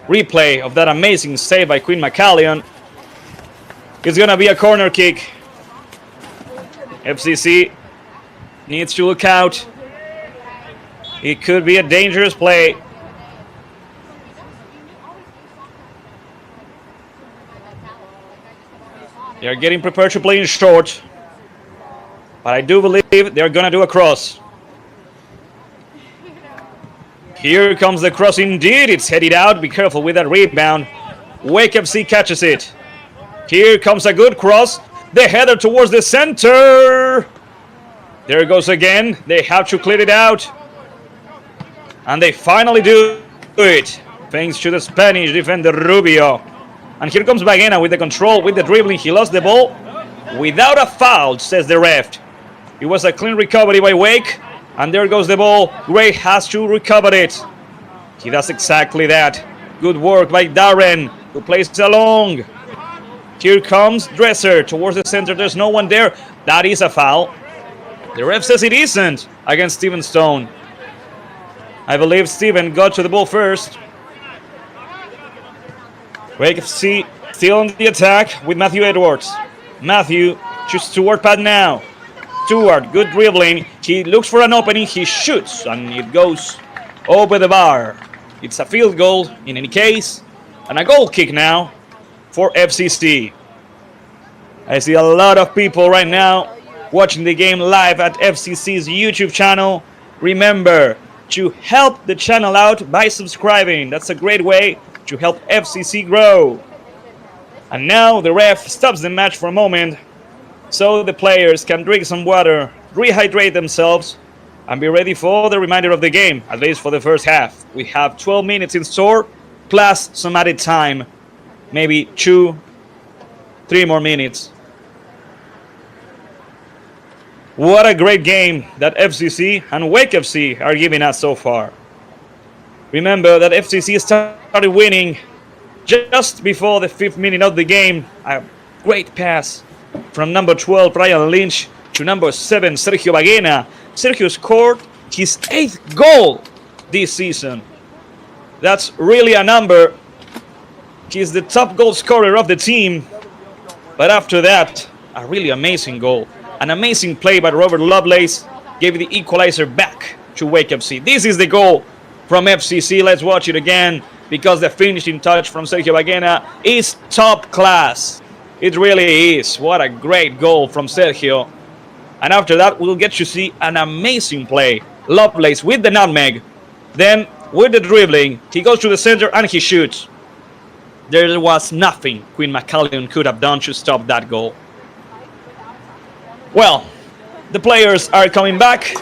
replay of that amazing save by Quinn McCallion. It's gonna be a corner kick. FCC needs to look out. It could be a dangerous play. They are getting prepared to play in short, but I do believe they're gonna do a cross. Here comes the cross indeed. It's headed out. Be careful with that rebound. Wake FC catches it. Here comes a good cross. The header towards the center. There it goes again. They have to clear it out. And they finally do it. Thanks to the Spanish defender Rubio. And here comes Baguena with the control, with the dribbling. He lost the ball without a foul, says the ref. It was a clean recovery by Wake. And there goes the ball. Gray has to recover it. He does exactly that. Good work by Darren, who plays along. Here comes Dresser towards the center. There's no one there. That is a foul. The ref says it isn't against Steven Stone. I believe Steven got to the ball first. Wake FC still on the attack with Matthew Edwards. Matthew to Stuart Pad now. Stuart, good dribbling. He looks for an opening. He shoots, and it goes over the bar. It's a field goal in any case, and a goal kick now for FCC. I see a lot of people right now watching the game live at FCC's YouTube channel. Remember to help the channel out by subscribing. That's a great way to help FCC grow. And now the ref stops the match for a moment so the players can drink some water, rehydrate themselves, and be ready for the remainder of the game, at least for the first half. We have 12 minutes in store, plus some added time, maybe 2-3 more minutes. What a great game that FCC and Wake FC are giving us so far. Remember that FCC started winning just before the 5th minute of the game. A great pass from number 12, Brian Lynch, to number 7, Sergio Baguena. Sergio scored his 8th goal this season. That's really a number. He's the top goal scorer of the team. But after that, a really amazing goal. An amazing play by Robert Lovelace gave the equalizer back to Wake FC. This is the goal from FCC. Let's watch it again because the finishing touch from Sergio Baguena is top class. It really is. What a great goal from Sergio. And after that, we'll get to see an amazing play. Lovelace with the nutmeg. Then, with the dribbling, he goes to the center and he shoots. There was nothing Quinn McCallion could have done to stop that goal. Well, the players are coming back.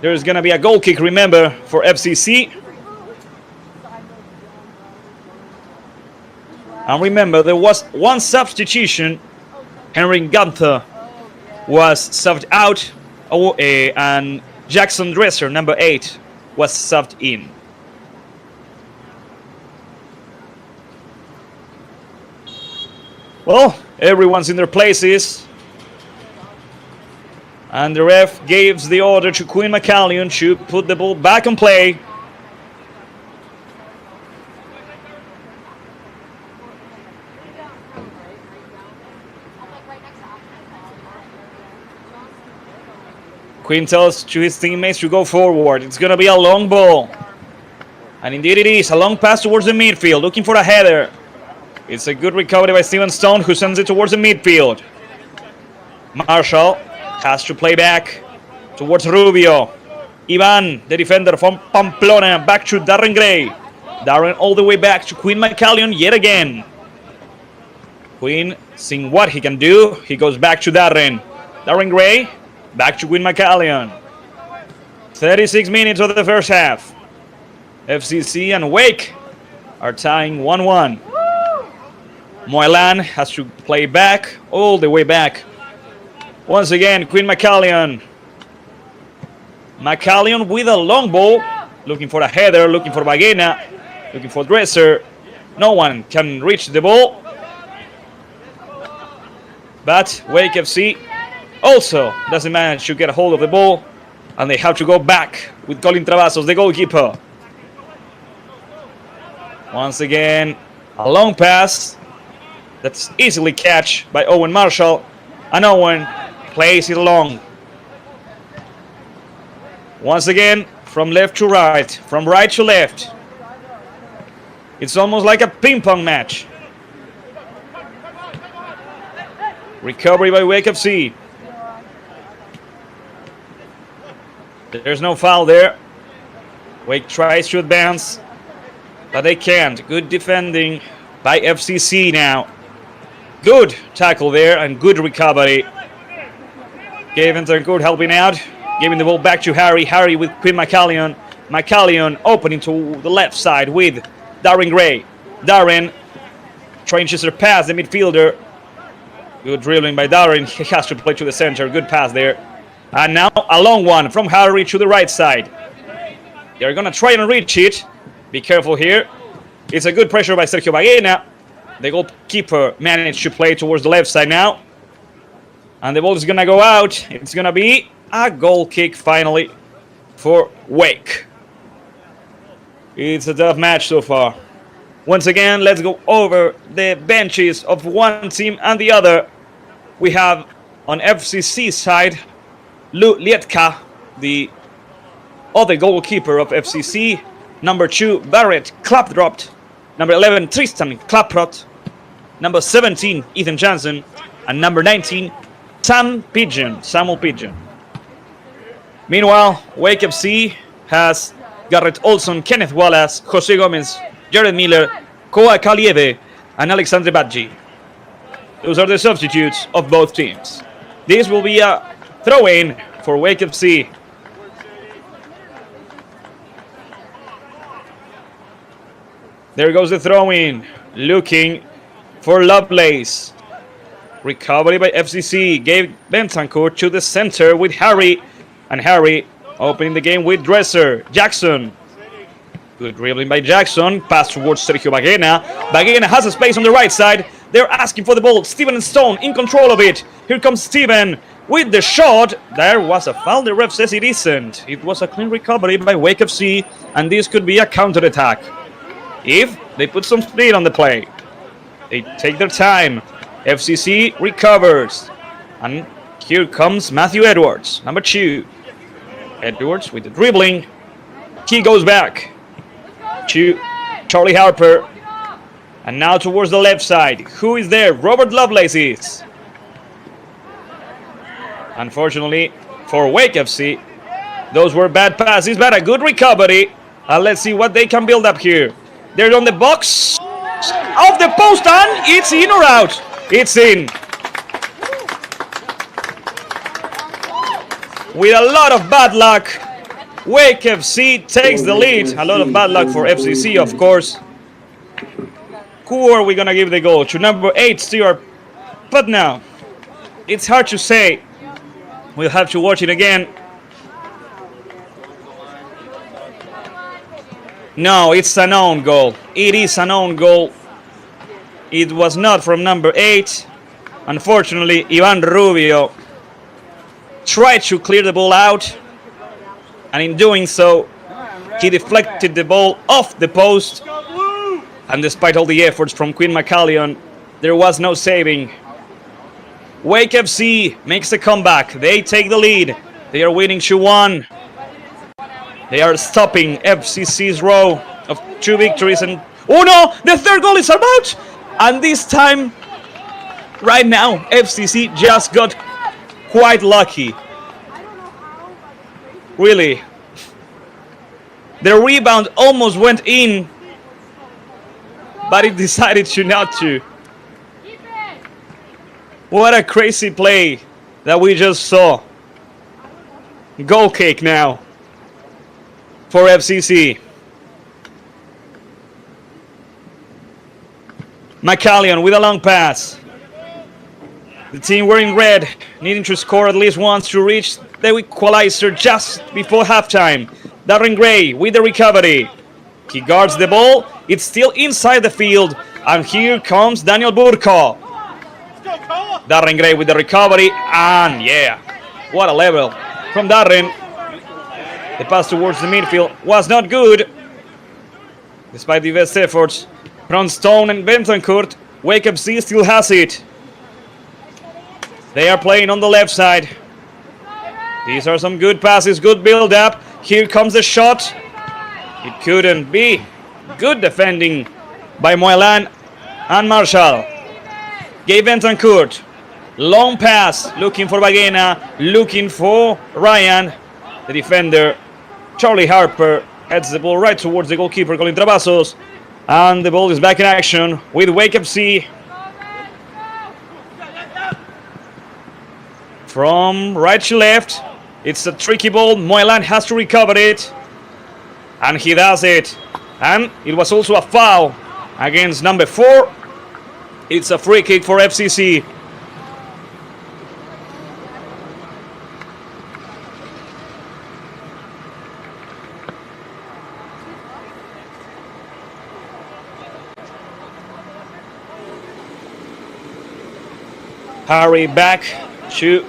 There's going to be a goal kick, remember, for FCC. And remember, there was one substitution. Henry Gunther was subbed out, and Jackson Dresser, number 8, was subbed in. Well, everyone's in their places. And the ref gives the order to Quinn McCallion to put the ball back in play. Quinn tells to his teammates to go forward. It's going to be a long ball. And indeed it is. A long pass towards the midfield, looking for a header. It's a good recovery by Steven Stone, who sends it towards the midfield. Marshall has to play back towards Rubio. Ivan, the defender from Pamplona, back to Darren Gray. Darren all the way back to Quinn McCallion yet again. Quinn, seeing what he can do, he goes back to Darren. Darren Gray, back to Quinn McCallion. 36 minutes of the first half. FCC and Wake are tying 1-1. Moylan has to play back, all the way back. Once again, Quinn McCallion. McCallion with a long ball, looking for a header, looking for Baguena, looking for Dresser. No one can reach the ball. But Wake FC also doesn't manage to get a hold of the ball, and they have to go back with Colin Travasos, the goalkeeper. Once again, a long pass that's easily catched by Owen Marshall, and Owen plays it long. Once again, from left to right, from right to left. It's almost like a ping pong match. Recovery by Wake FC. There's no foul there. Wake tries to advance, but they can't. Good defending by FCC now. Good tackle there and good recovery. Gavin good helping out. Giving the ball back to Harry. Harry with Quinn McCallion. McCallion opening to the left side with Darren Gray. Darren trying to surpass the midfielder. Good dribbling by Darren. He has to play to the center. Good pass there. And now a long one from Harry to the right side. They're going to try and reach it. Be careful here. It's a good pressure by Sergio Baguena. The goalkeeper managed to play towards the left side now. And the ball is going to go out. It's going to be a goal kick finally for Wake. It's a tough match so far. Once again, let's go over the benches of one team and the other. We have on FCC side, Lou Lietka, the other goalkeeper of FCC. Number 2, Barrett Clapdropped. Number 11, Tristan Claprot. Number 17, Ethan Jansen. And number 19, Samuel Pigeon. Meanwhile, Wake FC has Garrett Olson, Kenneth Wallace, Jose Gomez, Jared Miller, Koa Kalieve, and Alexandre Badji. Those are the substitutes of both teams. This will be a throw-in for Wake FC. There goes the throw-in, looking for Lovelace. Recovery by FCC, gave Bentancur to the center with Harry. And Harry opening the game with Dresser. Jackson. Good dribbling by Jackson. Pass towards Sergio Baguena. Baguena has a space on the right side. They're asking for the ball. Steven Stone in control of it. Here comes Steven with the shot. There was a foul. The ref says it isn't. It was a clean recovery by Wake FC. And this could be a counter-attack if they put some speed on the play. They take their time. FCC recovers. And here comes Matthew Edwards, number 2. Edwards with the dribbling. He goes back to Charlie Harper. And now towards the left side. Who is there? Robert Lovelace is. Unfortunately for Wake FC, those were bad passes, but a good recovery. Let's see what they can build up here. They're on the box of the post, and it's in or out? It's in. With a lot of bad luck, Wake FC takes the lead. A lot of bad luck for FCC, of course. Who are we going to give the goal to? Number 8, Stuart. But now, it's hard to say. We'll have to watch it again. No, it's an own goal. It is an own goal. It was not from number 8. Unfortunately, Ivan Rubio tried to clear the ball out. And in doing so, he deflected the ball off the post. And despite all the efforts from Quinn McCallion, there was no saving. Wake FC makes a comeback. They take the lead. They are winning 2-1. They are stopping FCC's row of 2 victories. And oh no, the third goal is about. And this time, right now, FCC just got quite lucky. Really. The rebound almost went in, but it decided to not to. What a crazy play that we just saw. Goal kick now for FCC. McCallion with a long pass. The team wearing red, needing to score at least once to reach the equalizer just before halftime. Darren Gray with the recovery. He guards the ball. It's still inside the field. And here comes Daniel Burko. Darren Gray with the recovery. And yeah, what a level from Darren. The pass towards the midfield was not good. Despite the best efforts from Stone and Bentoncourt, Wake FC still has it. They are playing on the left side. These are some good passes, good build-up. Here comes the shot. It couldn't be. Good defending by Moelan and Marshall. Gabe Bentoncourt. Long pass, looking for Bagena, looking for Ryan. The defender, Charlie Harper, heads the ball right towards the goalkeeper, Colin Travasos. And the ball is back in action with Wake FC. From right to left, it's a tricky ball. Moelan has to recover it. And he does it. And it was also a foul against number 4. It's a free kick for FCC. Harry back to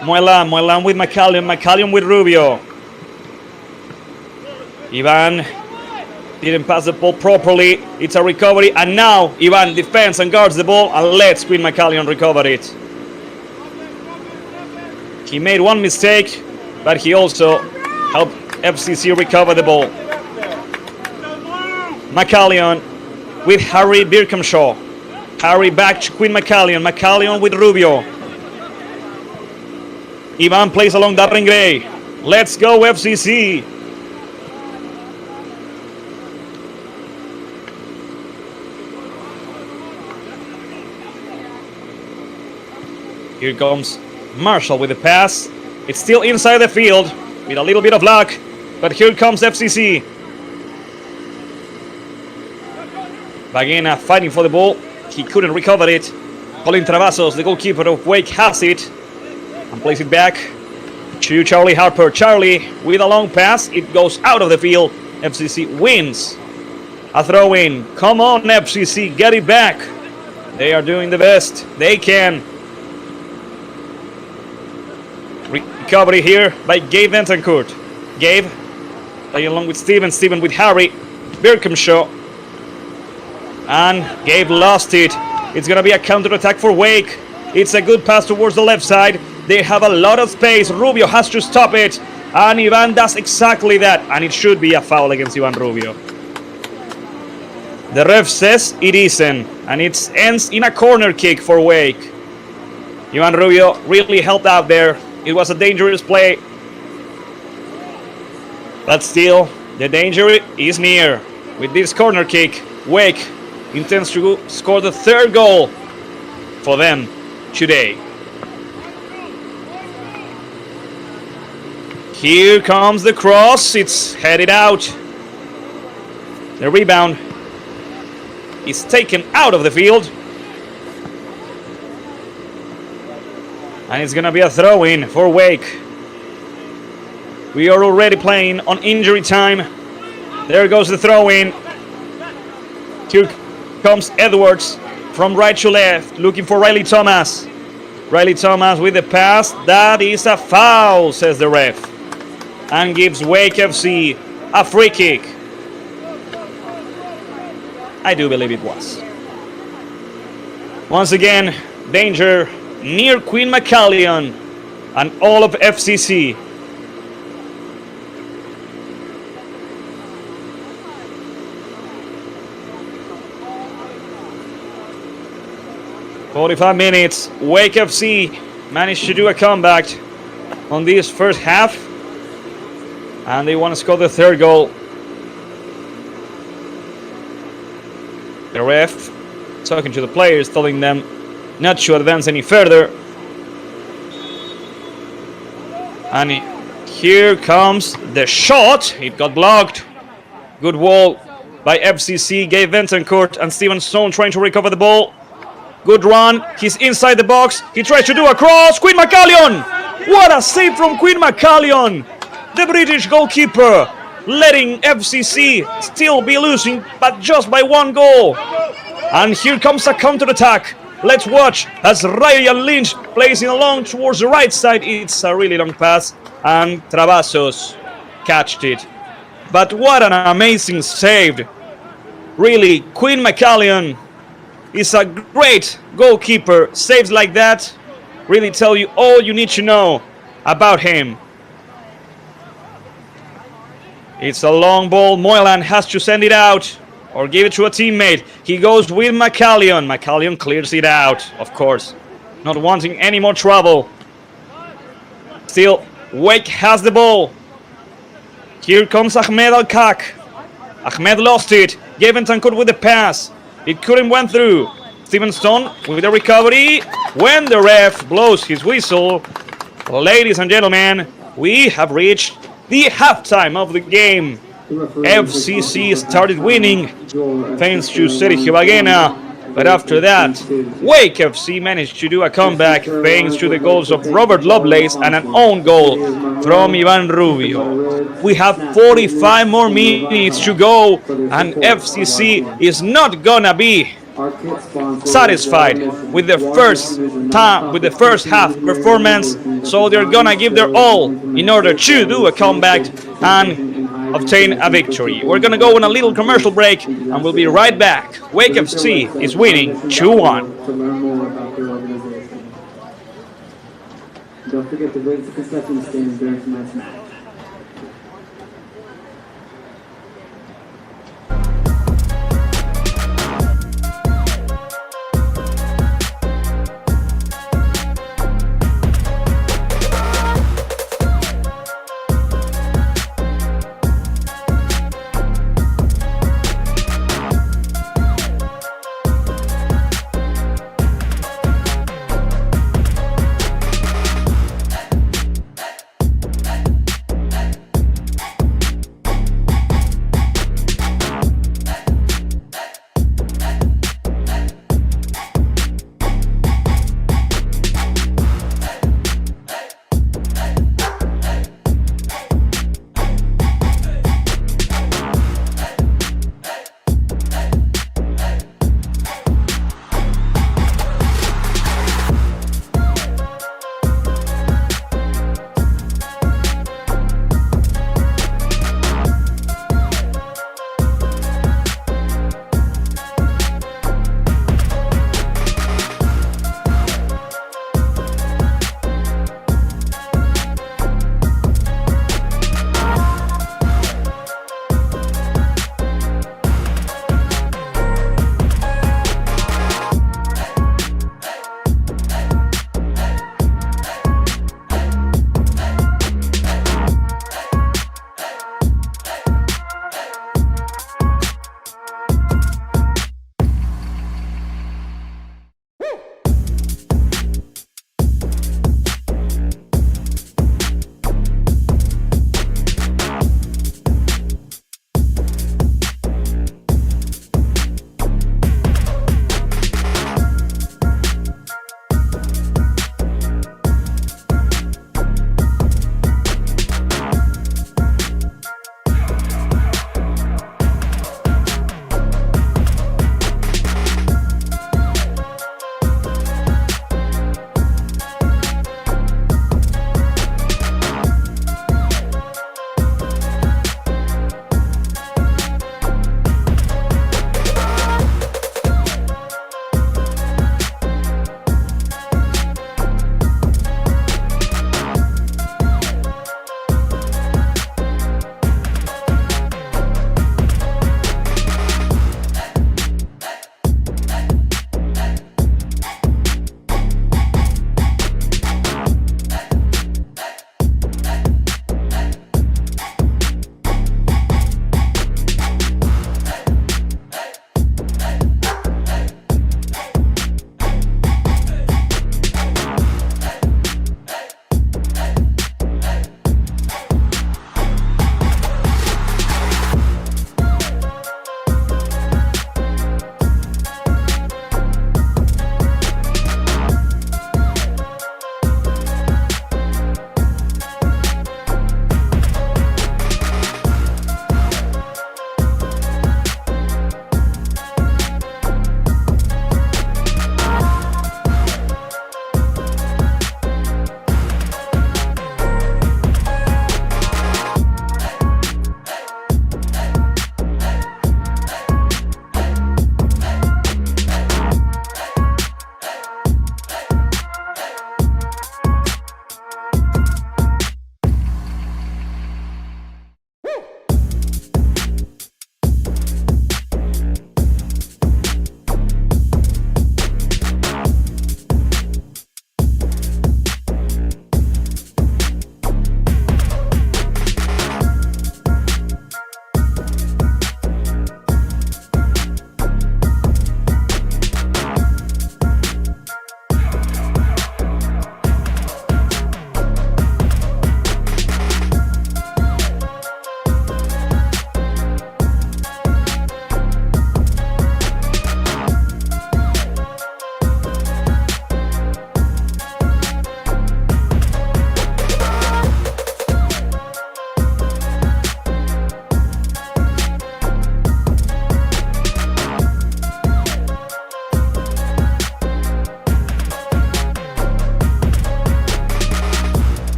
Moelan. Moelan with McCallion. McCallion with Rubio. Ivan didn't pass the ball properly. It's a recovery. And now Ivan defends and guards the ball and lets Quinn McCallion recover it. He made one mistake, but he also helped FCC recover the ball. McCallion with Harry Birkhamshaw. Harry back to Quinn McCallion. McCallion with Rubio. Ivan plays along Darren Gray. Let's go FCC. Here comes Marshall with the pass. It's still inside the field with a little bit of luck. But here comes FCC. Bagena fighting for the ball. He couldn't recover it. Colin Travasos, the goalkeeper of Wake, has it. And plays it back to Charlie Harper. Charlie with a long pass. It goes out of the field. FCC wins. A throw in. Come on, FCC. Get it back. They are doing the best they can. Recovery here by Gabe Bentoncourt. Gabe playing along with Steven. Steven with Harry Birkhamshaw. And Gabe lost it. It's going to be a counter-attack for Wake. It's a good pass towards the left side. They have a lot of space. Rubio has to stop it. And Ivan does exactly that. And it should be a foul against Ivan Rubio. The ref says it isn't. And it ends in a corner kick for Wake. Ivan Rubio really helped out there. It was a dangerous play. But still, the danger is near. With this corner kick, Wake intends to score the third goal for them today. Here comes the cross. It's headed out. The rebound is taken out of the field. And it's going to be a throw-in for Wake. We are already playing on injury time. There goes the throw-in. Here comes Edwards from right to left, looking for Riley Thomas. Riley Thomas with the pass. That is a foul, says the ref. And gives Wake FC a free kick. I do believe it was. Once again, danger near Queen McCallion and all of FCC. "45 minutes, Wake FC managed to do a comeback on this first half, and they want to score the third goal." The ref talking to the players, telling them not to advance any further. And here comes the shot. It got blocked. Good wall by FCC. Gabe Ventoncourt and Steven Stone trying to recover the ball. Good run. He's inside the box. He tries to do a cross. Queen McCallion. What a save from Queen McCallion. The British goalkeeper letting FCC still be losing, but just by one goal. And here comes a counter-attack. Let's watch as Ryan Lynch plays it along towards the right side. It's a really long pass, and Travassos catched it. But what an amazing save. Really, Queen McCallion is a great goalkeeper. Saves like that really tell you all you need to know about him. It's a long ball. Moylan has to send it out or give it to a teammate. He goes with McCallion. McCallion clears it out, of course, not wanting any more trouble. Still, Wake has the ball. Here comes Ahmed Al-Kak. Ahmed lost it. Gavin Tancourt with the pass. It couldn't went through. Steven Stone with the recovery. When the ref blows his whistle, ladies and gentlemen, we have reached the halftime of the game. FCC started winning thanks to Sergio Baguena, but after that, Wake FC managed to do a comeback thanks to the goals of Robert Lovelace and an own goal from Ivan Rubio. We have 45 more minutes to go, and FCC is not gonna be satisfied with the first half performance, so they're gonna give their all in order to do a comeback and obtain a victory. We're gonna go on a little commercial break and we'll be right back. Wake FC is winning 2-1. To learn more about their organization. Don't forget to raise the concession stand during tonight's match.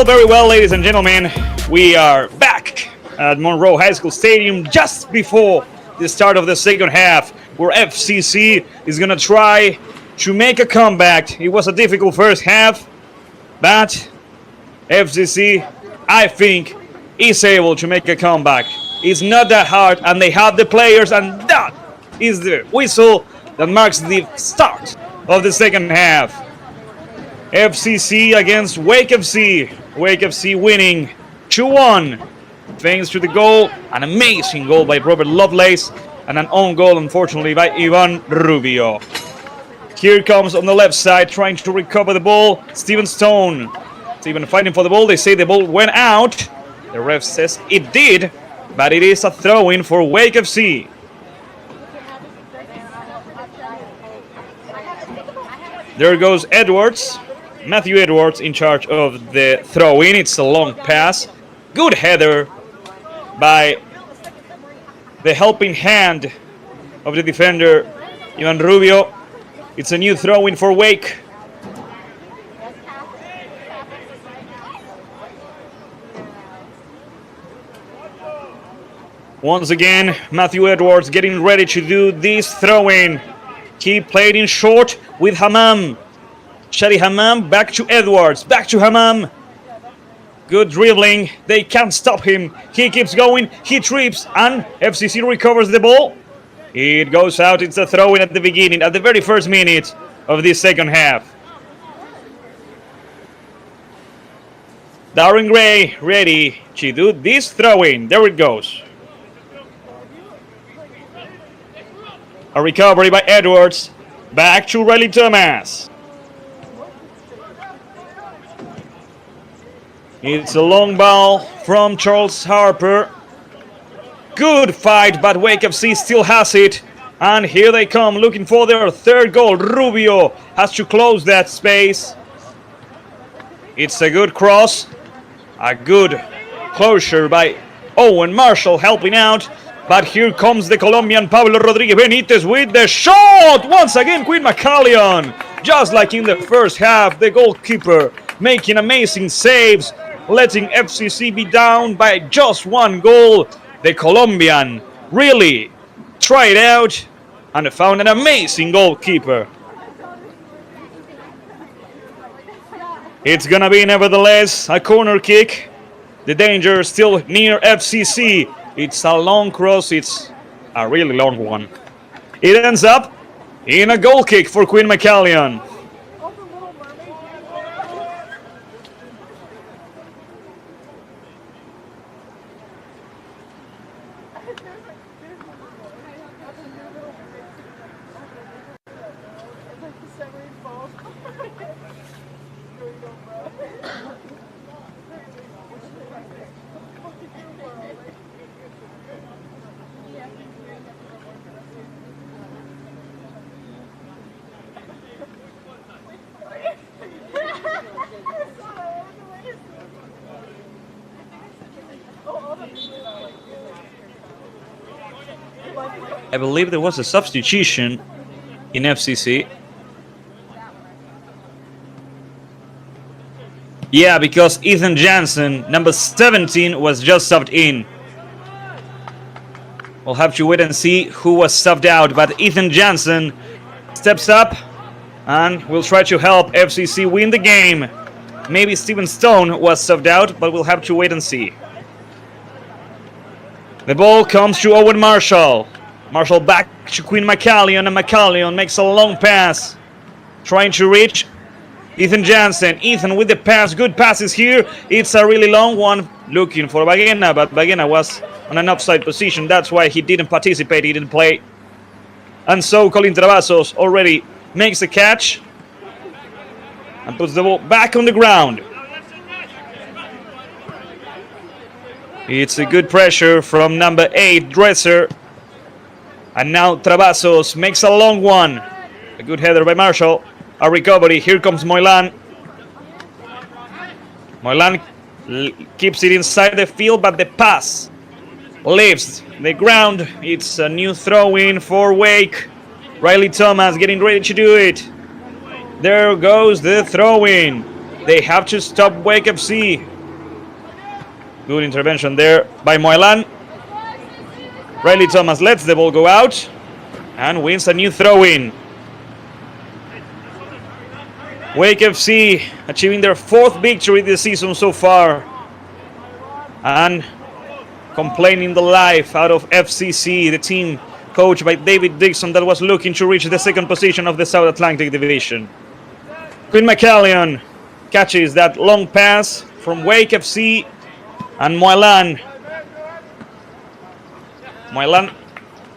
Very well, ladies and gentlemen. We are back at Monroe High School Stadium just before the start of the second half, where FCC is going to try to make a comeback. It was a difficult first half, but FCC, I think, is able to make a comeback. It's not that hard, and they have the players, and that is the whistle that marks the start of the second half. FCC against Wake FC. Wake FC winning 2-1 thanks to the goal, an amazing goal by Robert Lovelace, and an own goal, unfortunately, by Ivan Rubio. Here comes on the left side, trying to recover the ball, Steven Stone. Steven fighting for the ball. They say the ball went out. The ref says it did, but it is a throw-in for Wake FC. There goes Edwards. Matthew Edwards in charge of the throw-in. It's a long pass. Good header by the helping hand of the defender, Ivan Rubio. It's a new throw-in for Wake. Once again, Matthew Edwards getting ready to do this throw-in. He played in short with Hammam. Shadi Hammam, back to Edwards, back to Hammam. Good dribbling, they can't stop him. He keeps going, he trips, and FCC recovers the ball. It goes out, it's a throw-in at the beginning, at the very first minute of this second half. Darren Gray ready to do this throw-in. There it goes. A recovery by Edwards. Back to Riley Thomas. It's a long ball from Charles Harper. Good fight, but Wake FC still has it. And here they come, looking for their third goal. Rubio has to close that space. It's a good cross. A good closure by Owen Marshall helping out. But here comes the Colombian Pablo Rodriguez Benitez with the shot! Once again, Quinn McCallion. Just like in the first half, the goalkeeper making amazing saves, letting FCC be down by just one goal. The Colombian really tried out and found an amazing goalkeeper. It's gonna be, nevertheless, a corner kick. The danger still near FCC. It's a long cross. It's a really long one. It ends up in a goal kick for Quinn McCallion. I believe there was a substitution in FCC. Yeah, because Ethan Jansen, number 17, was just subbed in. We'll have to wait and see who was subbed out, but Ethan Jansen steps up and will try to help FCC win the game. Maybe Steven Stone was subbed out, but we'll have to wait and see. The ball comes to Owen Marshall. Marshall back to Quinn McCallion, and McCallion makes a long pass, trying to reach Ethan Jansen. Ethan with the pass, good passes here. It's a really long one, looking for Baguena, but Baguena was on an offside position. That's why he didn't participate, he didn't play. And so Colin Travasos already makes a catch and puts the ball back on the ground. It's a good pressure from number 8, Dresser. And now Travasos makes a long one. A good header by Marshall. A recovery. Here comes Moylan. Moylan keeps it inside the field, but the pass leaves the ground. It's a new throw-in for Wake. Riley Thomas getting ready to do it. There goes the throw-in. They have to stop Wake FC. Good intervention there by Moylan. Riley Thomas lets the ball go out and wins a new throw-in. Wake FC achieving their 4th victory this season so far and complaining the life out of FCC, the team coached by David Dixon that was looking to reach the 2nd position of the South Atlantic Division. Quinn McCallion catches that long pass from Wake FC, and Moylan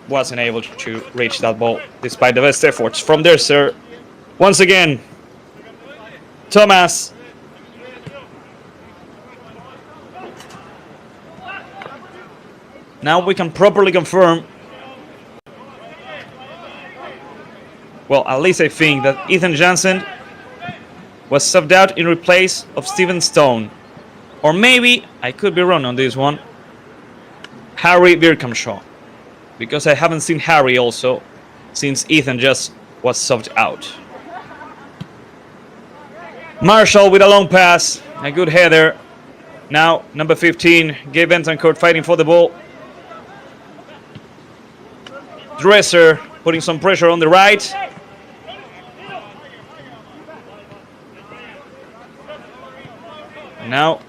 wasn't able to reach that ball despite the best efforts from there, sir. Once again, Thomas. Now we can properly confirm. Well, at least I think that Ethan Jansen was subbed out in replace of Steven Stone. Or maybe, I could be wrong on this one, Harry Birkamshaw. Because I haven't seen Harry also since Ethan just was subbed out. Marshall with a long pass, a good header. Now, number 15, Gabe Bentoncourt fighting for the ball. Dresser putting some pressure on the right. Now,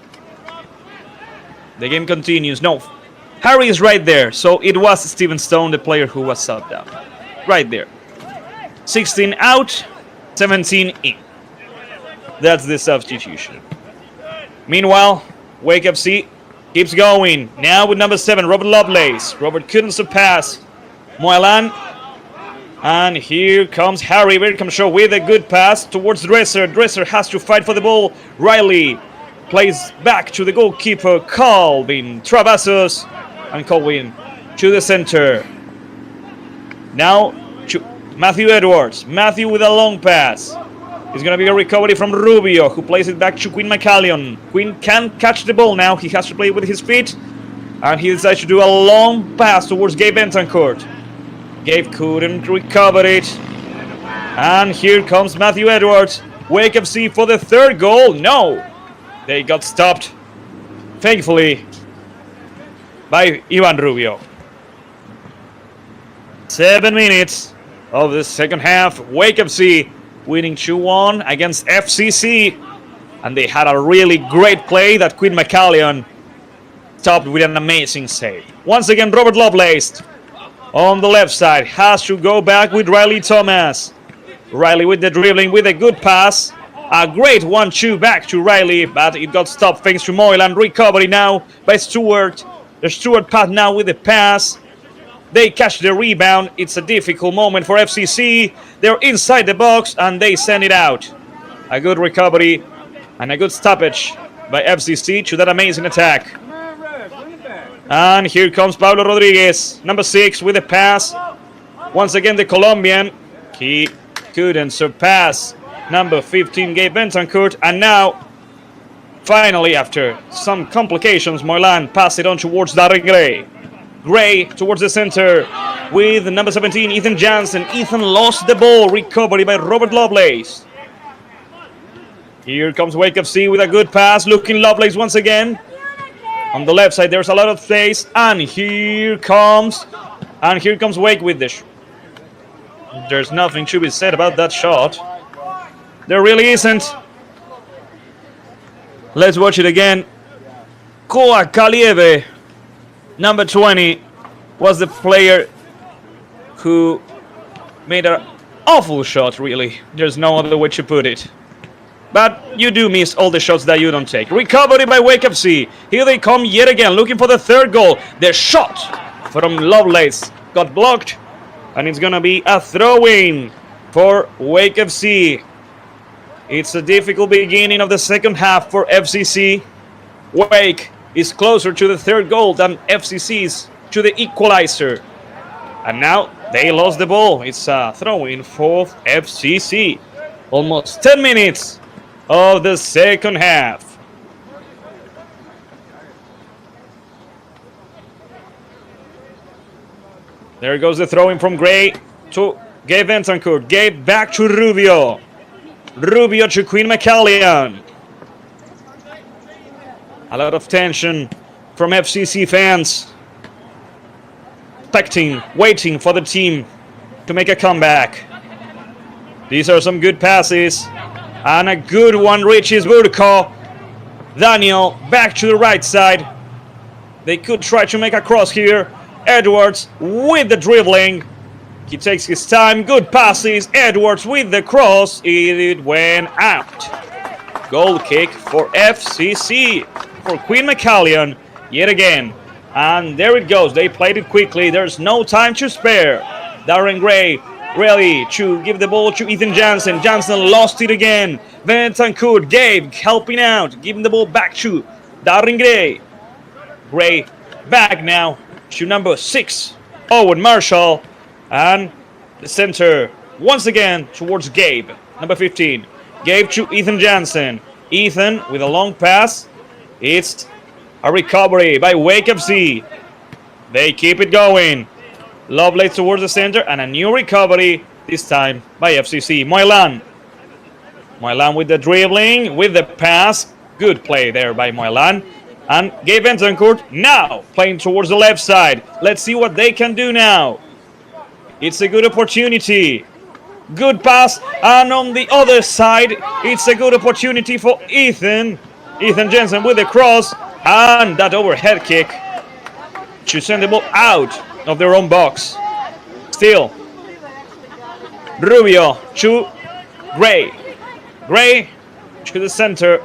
the game continues. No, Harry is right there. So it was Steven Stone, the player who was subbed out. Right there. 16 out, 17 in. That's the substitution. Meanwhile, Wake FC keeps going. Now with number 7, Robert Lovelace. Robert couldn't surpass Moylan. And here comes Harry Berkamshaw with a good pass towards Dresser. Dresser has to fight for the ball. Riley plays back to the goalkeeper, Colvin Travassos. And Colvin to the center. Now to Matthew Edwards. Matthew with a long pass. It's going to be a recovery from Rubio, who plays it back to Quinn McCallion. Quinn can't catch the ball now. He has to play it with his feet. And he decides to do a long pass towards Gabe Bentoncourt. Gabe couldn't recover it. And here comes Matthew Edwards. Wake FC for the third goal. No! They got stopped, thankfully, by Ivan Rubio. 7 minutes of the second half. Wake FC winning 2-1 against FCC. And they had a really great play that Quinn McCallion stopped with an amazing save. Once again, Robert Lovelace on the left side has to go back with Riley Thomas. Riley with the dribbling, with a good pass. A great 1-2 back to Riley, but it got stopped thanks to Moylan. Recovery now by Stewart. The Stewart path now with the pass. They catch the rebound. It's a difficult moment for FCC. They're inside the box and they send it out. A good recovery and a good stoppage by FCC to that amazing attack. And here comes Pablo Rodriguez, number 6, with a pass. Once again, the Colombian. He couldn't surpass number 15, Gabe Bentoncourt. And now, finally, after some complications, Moylan passed it on towards Darren Gray. Gray towards the center with number 17, Ethan Jansen. Ethan lost the ball. Recovery by Robert Lovelace. Here comes Wake FC with a good pass. Looking Lovelace once again. On the left side, there's a lot of space. And here comes Wake with this. There's nothing to be said about that shot. There really isn't. Let's watch it again. Koa Kalieve, number 20, was the player who made an awful shot, really. There's no other way to put it. But you do miss all the shots that you don't take. Recovery by Wake FC. Here they come yet again, looking for the third goal. The shot from Lovelace got blocked. And it's going to be a throw-in for Wake FC. It's a difficult beginning of the second half for FCC. Wake is closer to the third goal than FCC's to the equalizer. And now they lost the ball. It's a throw-in for FCC. Almost 10 minutes of the second half. There goes the throw-in from Gray to Gabe Bentoncourt. Gabe back to Rubio. Rubio to Quinn McCallion. A lot of tension from FCC fans. Expecting, waiting for the team to make a comeback. These are some good passes. And a good one reaches Burko. Daniel back to the right side. They could try to make a cross here. Edwards with the dribbling. He takes his time. Good passes. Edwards with the cross. It went out. Goal kick for FCC. For Quinn McCallion yet again. And there it goes. They played it quickly. There's no time to spare. Darren Gray ready to give the ball to Ethan Jansen. Jansen lost it again. Bentoncourt, Gabe helping out. Giving the ball back to Darren Gray. Gray back now to number 6, Owen Marshall. And the center once again towards Gabe, number 15. Gabe to Ethan Jansen. Ethan with a long pass. It's a recovery by Wake FC. They keep it going. Lovelace towards the center and a new recovery, this time by FCC. Moylan. Moylan with the dribbling, with the pass. Good play there by Moylan. And Gabe Bentoncourt now playing towards the left side. Let's see what they can do now. It's a good opportunity. Good pass. And on the other side, it's a good opportunity for Ethan. Ethan Jensen with the cross. And that overhead kick to send the ball out of their own box. Still. Rubio to Gray. Gray to the center.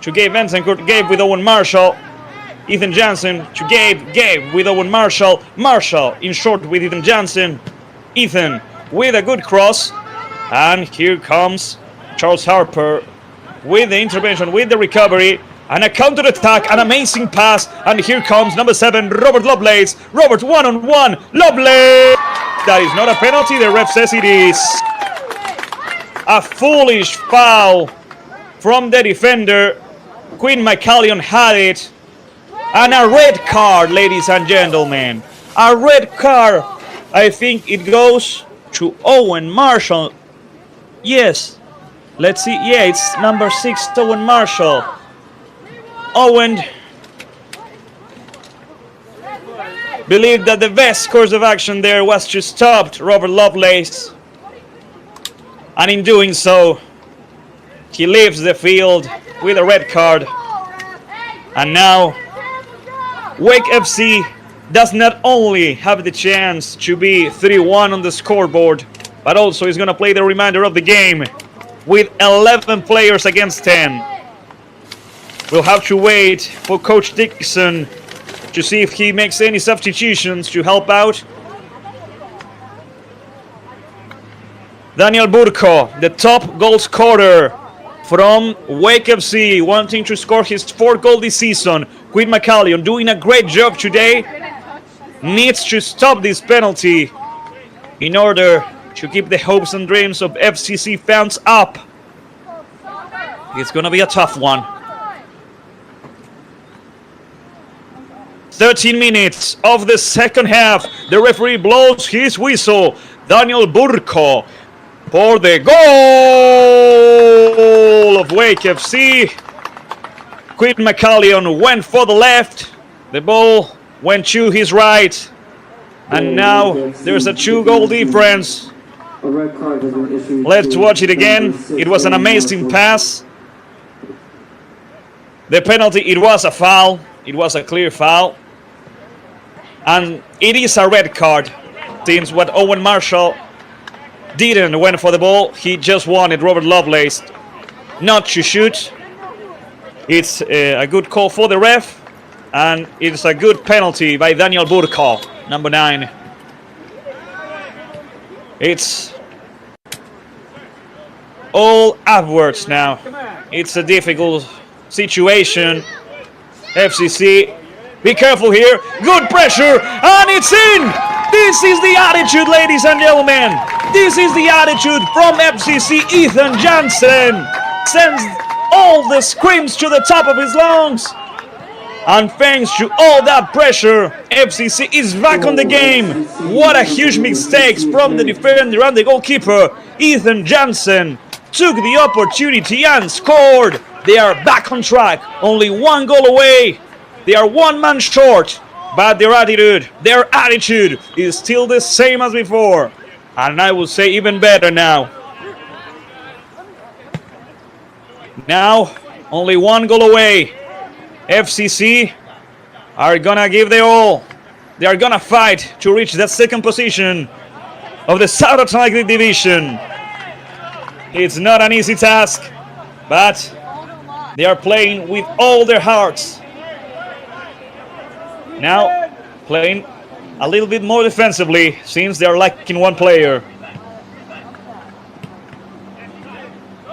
To Gabe Bentoncourt. Gabe with Owen Marshall. Ethan Jansen to Gabe. Gabe with Owen Marshall. Marshall in short with Ethan Jansen. Ethan with a good cross. And here comes Charles Harper with the intervention, with the recovery. And a counter-attack, an amazing pass. And here comes number 7, Robert Lovelace. Robert one-on-one. Lovelace! That is not a penalty. The ref says it is. A foolish foul from the defender. Quinn McCallion had it. And a red card, ladies and gentlemen. A red card. I think it goes to Owen Marshall. Yes. Let's see. Yeah, it's number 6, Owen Marshall. Owen believed that the best course of action there was to stop Robert Lovelace. And in doing so, he leaves the field with a red card. And now, Wake FC does not only have the chance to be 3-1 on the scoreboard, but also is going to play the remainder of the game with 11 players against 10. We'll have to wait for Coach Dixon to see if he makes any substitutions to help out. Daniel Burko, the top goal scorer from Wake FC, wanting to score his 4th goal this season. Quinn McCallion doing a great job today. Needs to stop this penalty in order to keep the hopes and dreams of FCC fans up. It's going to be a tough one. 13 minutes of the second half. The referee blows his whistle. Daniel Burko for the goal of Wake FC. Quinn McCallion went for the left. The ball went to his right. And now there's a 2-goal difference. Let's watch it again. It was an amazing pass. The penalty, it was a foul. It was a clear foul. And it is a red card, since what Owen Marshall didn't went for the ball. He just wanted Robert Lovelace not to shoot. It's a good call for the ref, and it's a good penalty by Daniel Burko, number 9. It's all upwards now. It's a difficult situation. FCC, be careful here. Good pressure, and it's in! This is the attitude, ladies and gentlemen. This is the attitude from FCC. Ethan Jansen sends all the screams to the top of his lungs. And thanks to all that pressure, FCC is back on the game. What a huge mistake from the defender and the goalkeeper. Ethan Jansen took the opportunity and scored. They are back on track, only 1 goal away. They are 1 man short, but their attitude is still the same as before. And I will say even better now. Now, only 1 goal away. FCC are gonna give their all. They are gonna fight to reach that 2nd position of the South Atlantic Division. It's not an easy task, but they are playing with all their hearts. Now, playing a little bit more defensively, since they are lacking 1 player.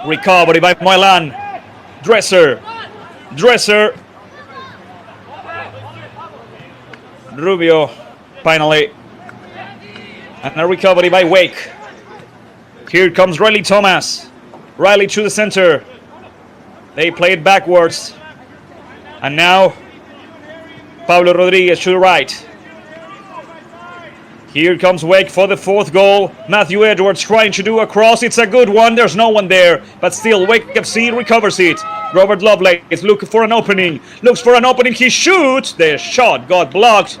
Recovery by Moylan. Dresser. Rubio, finally. And a recovery by Wake. Here comes Riley Thomas. Riley to the center. They played backwards. And now, Pablo Rodriguez to the right. Here comes Wake for the 4th goal. Matthew Edwards trying to do a cross. It's a good one. There's no one there. But still, Wake FC recovers it. Robert Lovelace is looking for an opening. Looks for an opening. He shoots. The shot got blocked.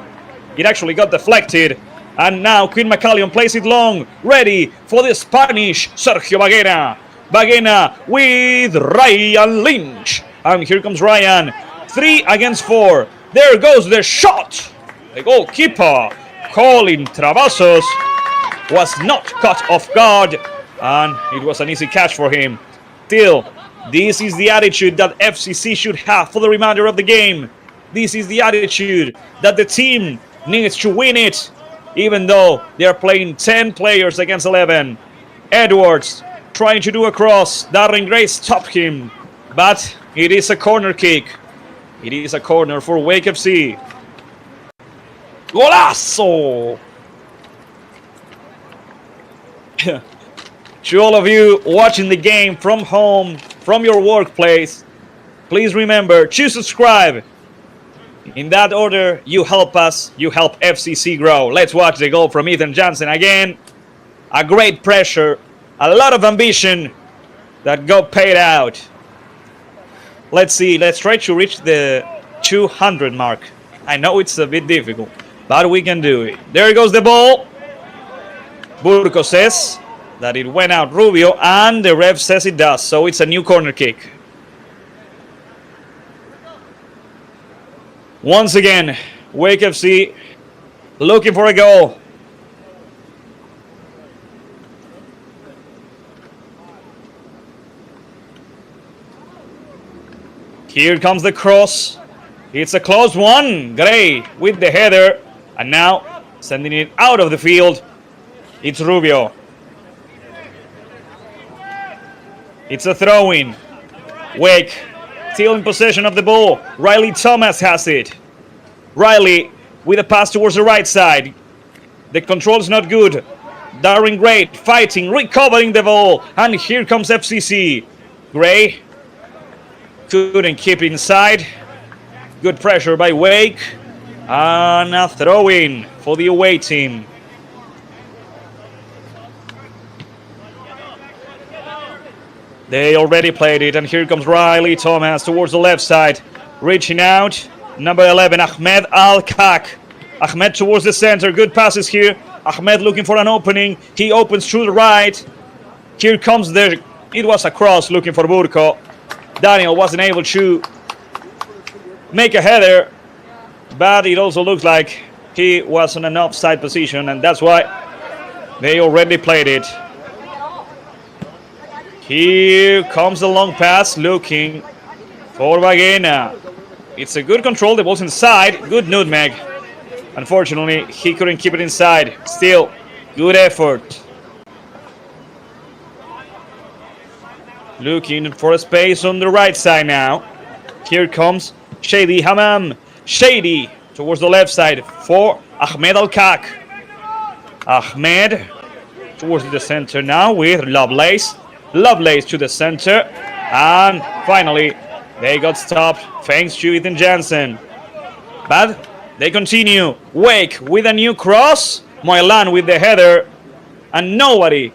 It actually got deflected. And now Quinn McCallion plays it long. Ready for the Spanish Sergio Baguena. Baguena with Ryan Lynch. And here comes Ryan. 3 against 4. There goes the shot. The goalkeeper, Colin Travasos, was not caught off guard. And it was an easy catch for him. Still, this is the attitude that FCC should have for the remainder of the game. This is the attitude that the team needs to win it. even though they are playing 10 players against 11. Edwards trying to do a cross. Darren Gray stopped him, but it is a corner kick. It is a corner for Wake FC. Golazo! To all of you watching the game from home, from your workplace, please remember to subscribe. In that order, you help us, you help FCC grow. Let's watch the goal from Ethan Jansen again. A great pressure, a lot of ambition that got paid out. Let's see, let's try to reach the 200 mark. I know it's a bit difficult, but we can do it. There goes the ball. Burko says that it went out Rubio, and the ref says it does, so it's a new corner kick. Once again, Wake FC looking for a goal. Here comes the cross. It's a close one. Gray with the header. And now sending it out of the field. It's Rubio. It's a throw-in. Wake still in possession of the ball. Riley Thomas has it. Riley with a pass towards the right side. The control is not good. Darren Gray fighting, recovering the ball. And here comes FCC. Gray couldn't keep inside. Good pressure by Wake. And a throw-in for the away team. They already played it, and here comes Riley Thomas towards the left side. Reaching out, number 11, Ahmed Al-Kak. Ahmed towards the center, good passes here. Ahmed looking for an opening. He opens to the right. Here comes it was a cross looking for Burko. Daniel wasn't able to make a header, but it also looks like he was in an offside position, and that's why they already played it. Here comes the long pass, looking for Bagena. It's a good control, the ball's inside, good nutmeg. Unfortunately, he couldn't keep it inside. Still, good effort. Looking for a space on the right side now. Here comes Shady Hammam. Shady towards the left side for Ahmed Al-Kak. Ahmed towards the center now with Lovelace. Lovelace to the center, and finally they got stopped thanks to Ethan Jansen. But they continue. Wake with a new cross. Moylan with the header, and nobody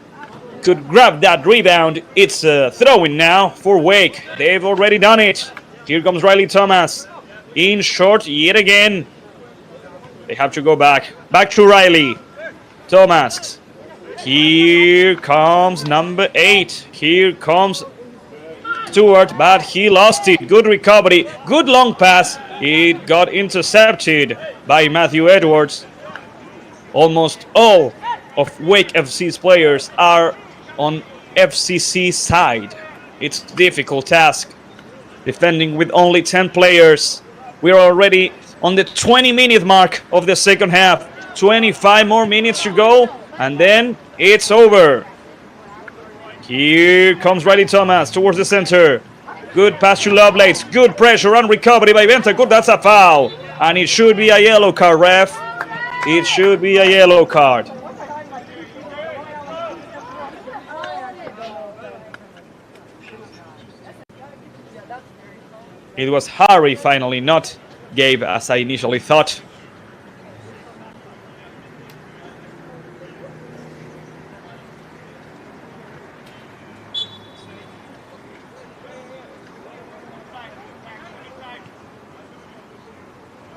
could grab that rebound. It's a throw-in now for Wake. They've already done it. Here comes Riley Thomas in short yet again. They have to go back to Riley Thomas. Here comes number 8. Here comes Stewart, but he lost it. Good recovery. Good long pass. It got intercepted by Matthew Edwards. Almost all of Wake FC's players are on FCC's side. It's a difficult task. Defending with only 10 players. We're already on the 20-minute mark of the second half. 25 more minutes to go, and then it's over. Here comes Riley Thomas towards the center. Good pass to Lovelace. Good pressure and recovery by Bentancur. That's a foul. And it should be a yellow card, ref. It should be a yellow card. It was Harry finally, not Gabe, as I initially thought.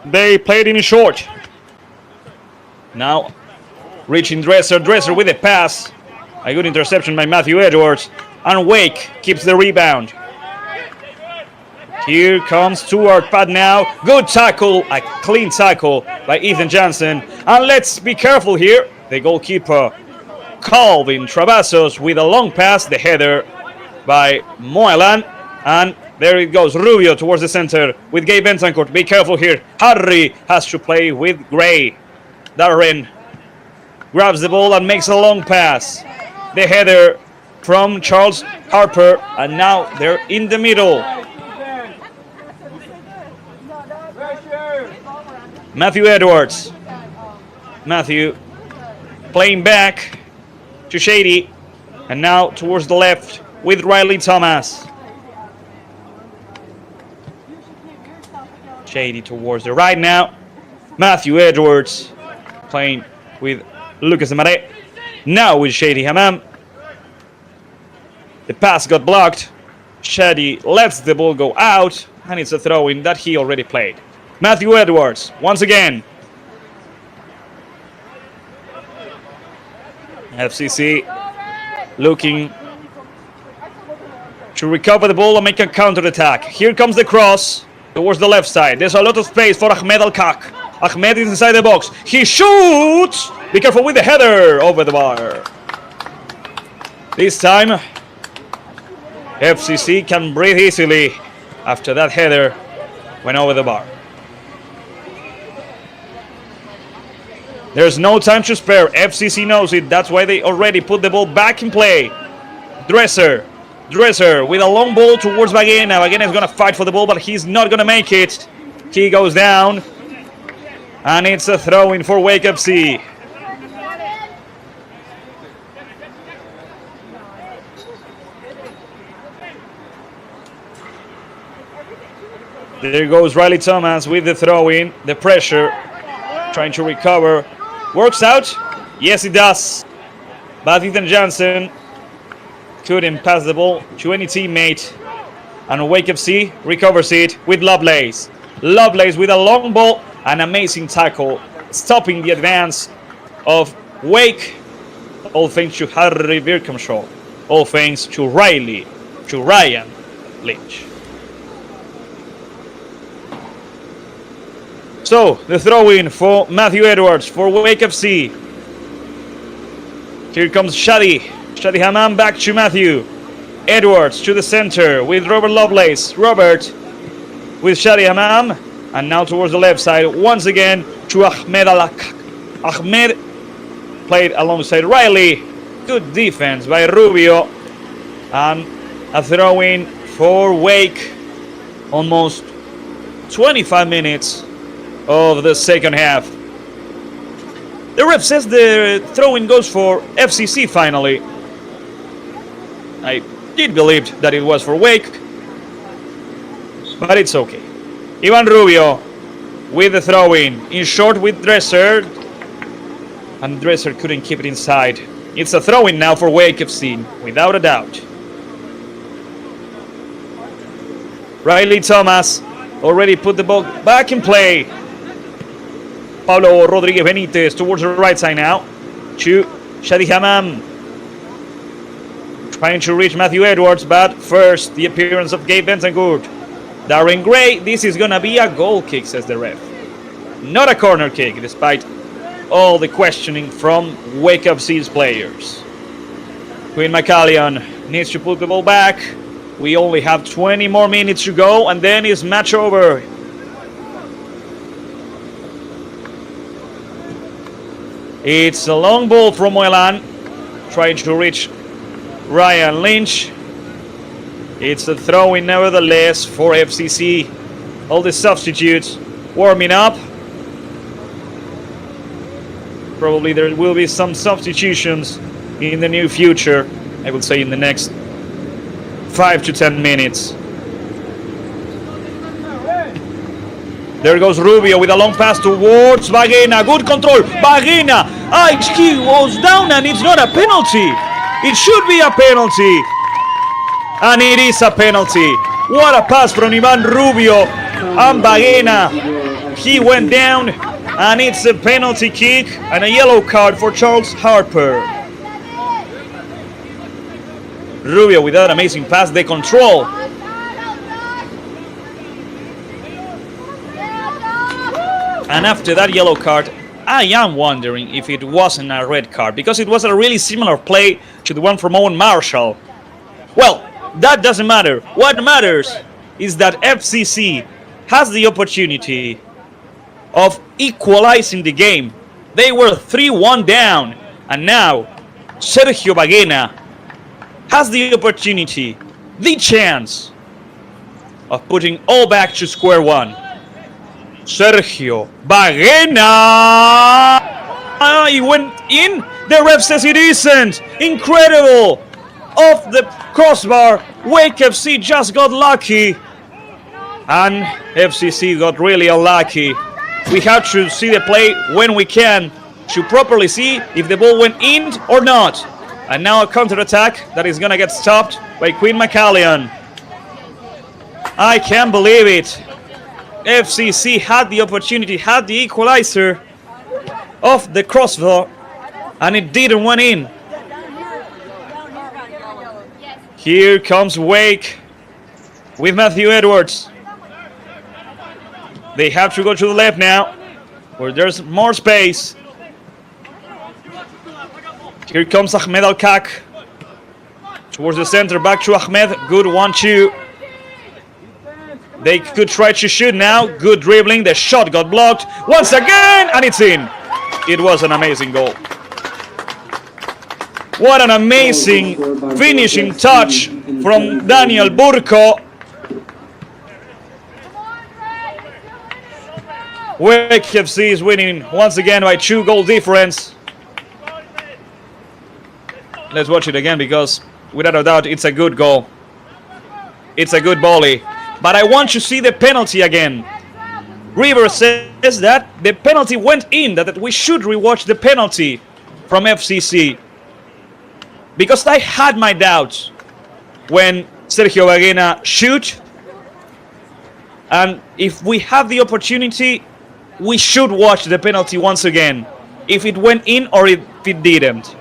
They played in short. Now reaching Dresser. Dresser with a pass. A good interception by Matthew Edwards. And Wake keeps the rebound. Here comes Stewart, but now good tackle. A clean tackle by Ethan Jansen. And let's be careful here. The goalkeeper, Calvin Travassos, with a long pass. The header by Moylan. And there it goes, Rubio towards the center with Gabe Bentancur. Be careful here. Harry has to play with Gray. Darren grabs the ball and makes a long pass. The header from Charles Harper, and now they're in the middle. Matthew Edwards. Matthew playing back to Shady, and now towards the left with Riley Thomas. Shady towards the right now. Matthew Edwards playing with Lucas Amare. Now with Shady Hammam. The pass got blocked. Shady lets the ball go out, and it's a throw-in that he already played. Matthew Edwards, once again. FCC looking to recover the ball and make a counter-attack. Here comes the cross towards the left side. There's a lot of space for Ahmed Al-Kak. Ahmed is inside the box. He shoots! Be careful with the header over the bar. This time, FCC can breathe easily after that header went over the bar. There's no time to spare. FCC knows it. That's why they already put the ball back in play. Dresser with a long ball towards Baguena. Baguena is going to fight for the ball, but he's not going to make it. He goes down. And it's a throw-in for Wake FC. There goes Riley Thomas with the throw-in. The pressure. Trying to recover. Works out? Yes, it does. But Ethan Jansen couldn't pass the ball to any teammate. And Wake FC recovers it with Lovelace. Lovelace with a long ball. An amazing tackle. Stopping the advance of Wake. All thanks to Harry Birkamshaw. All thanks to Ryan Lynch. So, the throw-in for Matthew Edwards for Wake FC. Here comes Shadi Hammam back to Matthew. Edwards to the center with Robert Lovelace. Robert with Shadi Hammam. And now towards the left side, once again to Ahmed Al-Kak. Ahmed played alongside Riley. Good defense by Rubio. And a throw-in for Wake. Almost 25 minutes of the second half. The ref says the throw-in goes for FCC finally. I did believe that it was for Wake, but it's okay. Ivan Rubio with the throw-in short with Dresser, and Dresser couldn't keep it inside. It's a throw-in now for Wake FC, without a doubt. Riley Thomas already put the ball back in play. Pablo Rodriguez Benitez towards the right side now to Shadi Hammam. Trying to reach Matthew Edwards, but first the appearance of Gabe Benzangourt. Darren Gray, this is going to be a goal kick, says the ref. Not a corner kick, despite all the questioning from Wake FC's players. Quinn McCallion needs to put the ball back. We only have 20 more minutes to go, and then it's match over. It's a long ball from Moelan, trying to reach Ryan Lynch. It's a throw-in nevertheless for FCC. All the substitutes warming up. Probably there will be some substitutions in the near future. I would say in the next 5 to 10 minutes. There goes Rubio with a long pass towards Baguena. Good control. Baguena. He was down and it's not a penalty. It should be a penalty. And it is a penalty. What a pass from Ivan Rubio. And Baguena. He went down and it's a penalty kick and a yellow card for Charles Harper. Rubio with that amazing pass. The control. And after that yellow card, I am wondering if it wasn't a red card, because it was a really similar play to the one from Owen Marshall. Well, that doesn't matter. What matters is that FCC has the opportunity of equalizing the game. They were 3-1 down. And now, Sergio Baguena has the opportunity, the chance of putting all back to square one. Sergio Baguena! He went in. The ref says it isn't. Incredible! Off the crossbar. Wake FC just got lucky. And FCC got really unlucky. We have to see the play when we can to properly see if the ball went in or not. And now a counter-attack that is gonna get stopped by Quinn McCallion. I can't believe it. FCC had the opportunity, had the equalizer off the crossbar, and it didn't went in. Here comes Wake with Matthew Edwards. They have to go to the left now, where there's more space. Here comes Ahmed Al-Kak. Towards the center, back to Ahmed. Good 1-2. They could try to shoot now. Good dribbling. The shot got blocked once again, and it's in. It was an amazing goal. What an amazing finishing touch from Daniel Burko. Wake FC is winning once again by 2-goal difference. Let's watch it again because without a doubt it's a good goal. It's a good volley. But I want to see the penalty again. River says that the penalty went in, that we should rewatch the penalty from FCC. Because I had my doubts when Sergio Baguena shoot. And if we have the opportunity, we should watch the penalty once again. If it went in or if it didn't.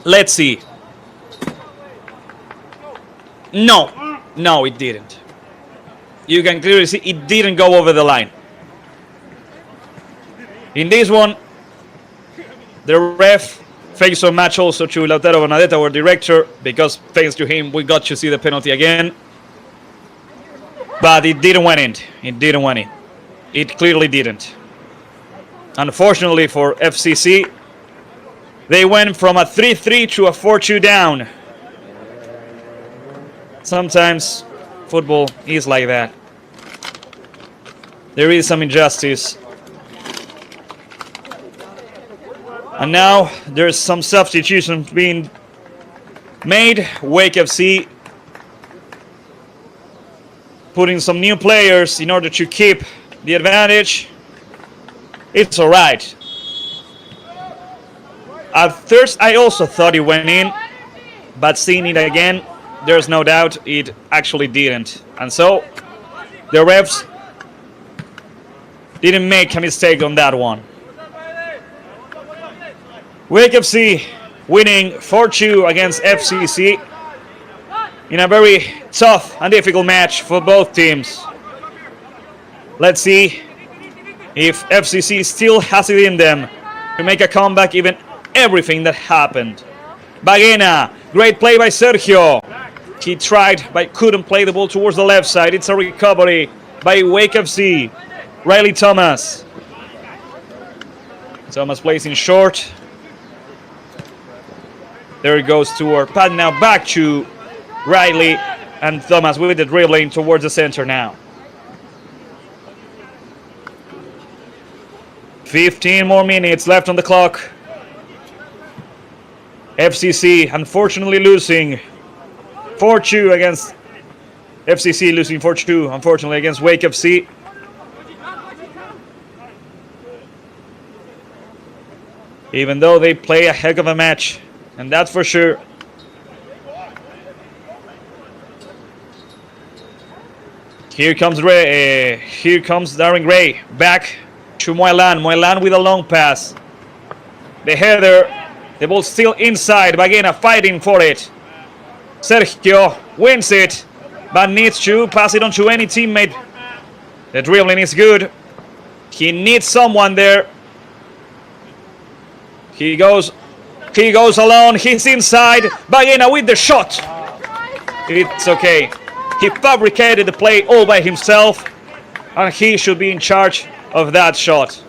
Let's see. No, it didn't. You can clearly see it didn't go over the line. In this one, the ref thanks so much also to Lautaro Bonadetta, our director, because thanks to him we got to see the penalty again. But it didn't went in. It didn't went in. It clearly didn't. Unfortunately for FCC, they went from a 3-3 to a 4-2 down. Sometimes football is like that. There is some injustice. And now there's some substitutions being made. Wake FC putting some new players in order to keep the advantage. It's alright. At first I also thought it went in, but seeing it again, there's no doubt it actually didn't. And so the refs didn't make a mistake on that one. Wake FC winning 4-2 against FCC in a very tough and difficult match for both teams. Let's see if FCC still has it in them to make a comeback even everything that happened. Baguena, great play by Sergio. He tried but couldn't play the ball towards the left side. It's a recovery by Wake FC. Riley Thomas. Thomas plays in short. There it goes to our pad now, back to Riley and Thomas with the dribbling towards the center now. 15 more minutes left on the clock. FCC unfortunately losing 4-2 against FCC, losing 4-2 unfortunately against Wake FC. Even though they play a heck of a match, and that's for sure. Here comes Darren Gray back to Moylan. Moylan with a long pass. The header, the ball still inside. Baguena fighting for it. Sergio wins it, but needs to pass it on to any teammate. The dribbling is good. He needs someone there. He goes alone. He's inside. Baguena with the shot. It's okay. He fabricated the play all by himself, and he should be in charge of that shot.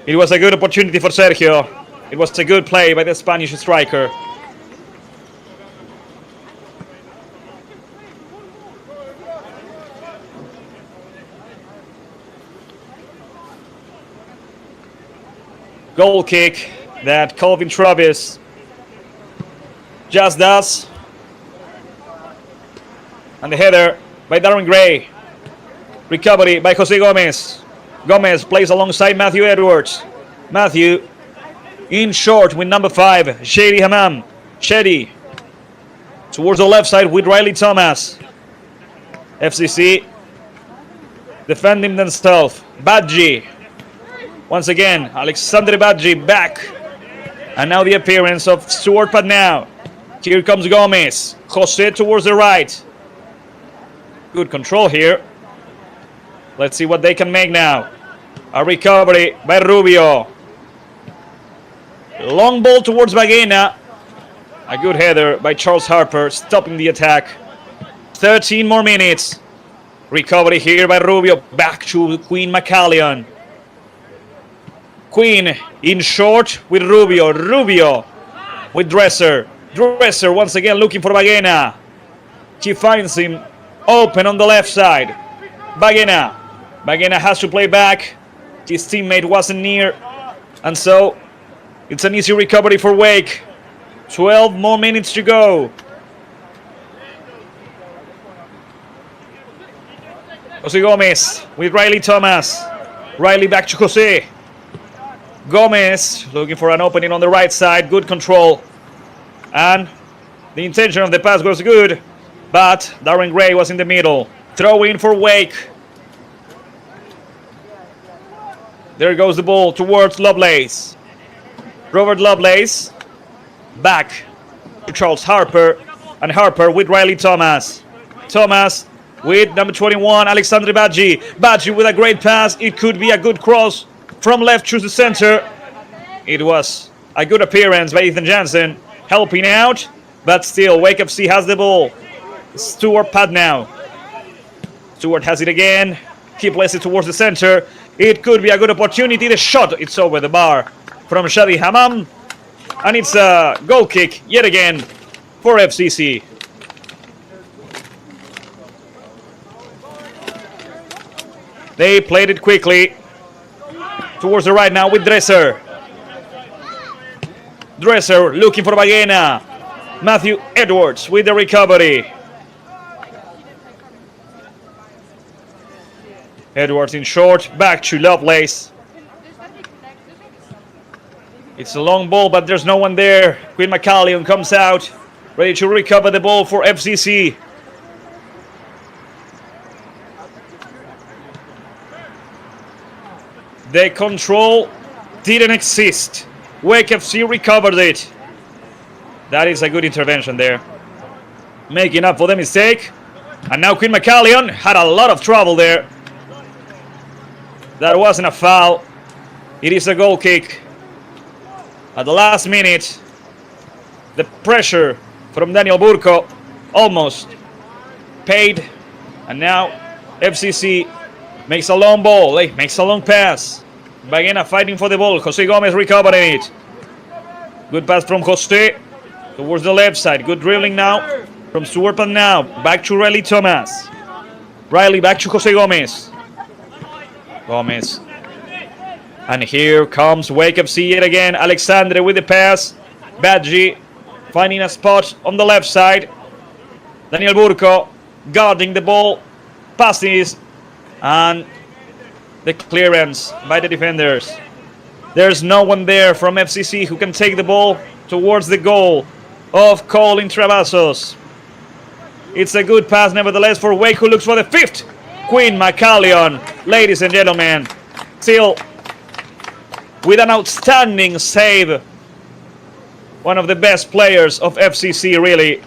It was a good opportunity for Sergio. It was a good play by the Spanish striker. Goal kick that Calvin Travis just does. And the header by Darren Gray. Recovery by Jose Gomez. Gomez plays alongside Matthew Edwards. Matthew in short with number 5, Shady Hammam. Shady towards the left side with Riley Thomas. FCC defending themselves. Badji. Once again, Alexander Badji back. And now the appearance of Stuart Padnow. Here comes Gomez. Jose towards the right. Good control here. Let's see what they can make now. A recovery by Rubio. Long ball towards Baguena. A good header by Charles Harper, stopping the attack. 13 more minutes. Recovery here by Rubio. Back to Queen McCallion. Queen in short with Rubio. Rubio with Dresser. Dresser once again looking for Baguena. He finds him open on the left side. Baguena. Baguena has to play back. His teammate wasn't near. And so it's an easy recovery for Wake. 12 more minutes to go. Jose Gomez with Riley Thomas. Riley back to Jose. Gomez looking for an opening on the right side. Good control. And the intention of the pass was good. But Darren Gray was in the middle. Throw in for Wake. There goes the ball towards Lovelace. Robert Lovelace. Back to Charles Harper. And Harper with Riley Thomas. Thomas with number 21, Alexandre Badji. Badji with a great pass. It could be a good cross from left to the center. It was a good appearance by Ethan Jansen. Helping out. But still, Wake FC has the ball. Stuart Padnow. Stewart has it again. He plays it towards the center. It could be a good opportunity. The shot, it's over the bar from Shadi Hammam. And it's a goal kick yet again for FCC. They played it quickly. Towards the right now with Dresser. Dresser looking for Baguena. Matthew Edwards with the recovery. Edwards in short, back to Lovelace. It's a long ball, but there's no one there. Quinn McCallion comes out, ready to recover the ball for FCC. The control didn't exist. Wake FC recovered it. That is a good intervention there. Making up for the mistake. And now Quinn McCallion had a lot of trouble there. That wasn't a foul. It is a goal kick. At the last minute, the pressure from Daniel Burco almost paid. And now FCC makes a long ball, makes a long pass. Baguena fighting for the ball. Jose Gomez recovering it. Good pass from Jose towards the left side. Good dribbling now from Stuart Padnow. Back to Riley Thomas. Riley back to Jose Gomez. Gomez. And here comes Wake FC yet again. Alexandre with the pass. Badji finding a spot on the left side. Daniel Burco guarding the ball. Passes. And the clearance by the defenders. There's no one there from FCC who can take the ball towards the goal of Colin Travasos. It's a good pass nevertheless for Wake, who looks for the fifth. Quinn McCallion, ladies and gentlemen, still with an outstanding save. One of the best players of FCC, really.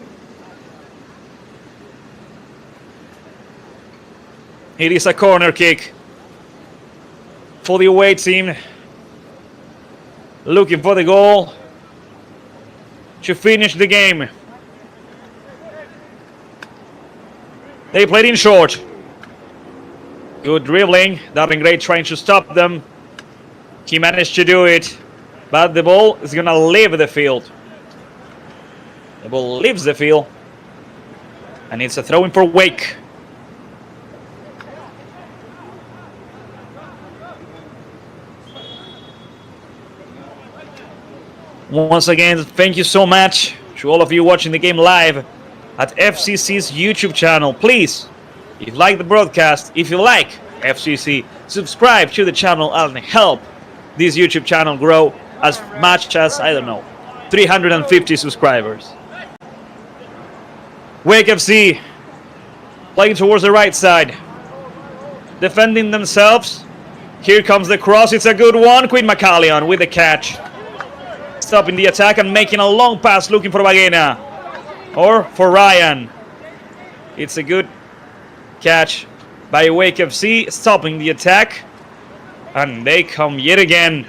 It is a corner kick for the away team. Looking for the goal to finish the game. They played in short. Good dribbling. Darren Gray trying to stop them. He managed to do it, but the ball is gonna leave the field. The ball leaves the field, and it's a throw-in for Wake. Once again, thank you so much to all of you watching the game live at FCC's YouTube channel. Please, if you like the broadcast, if you like FCC, subscribe to the channel and help this YouTube channel grow as much as, I don't know, 350 subscribers. Wake FC playing towards the right side, defending themselves. Here comes the cross. It's a good one. Quinn McCallion with the catch, stopping the attack and making a long pass looking for Baguena or for Ryan. It's a good catch by Wake FC, stopping the attack, and they come yet again.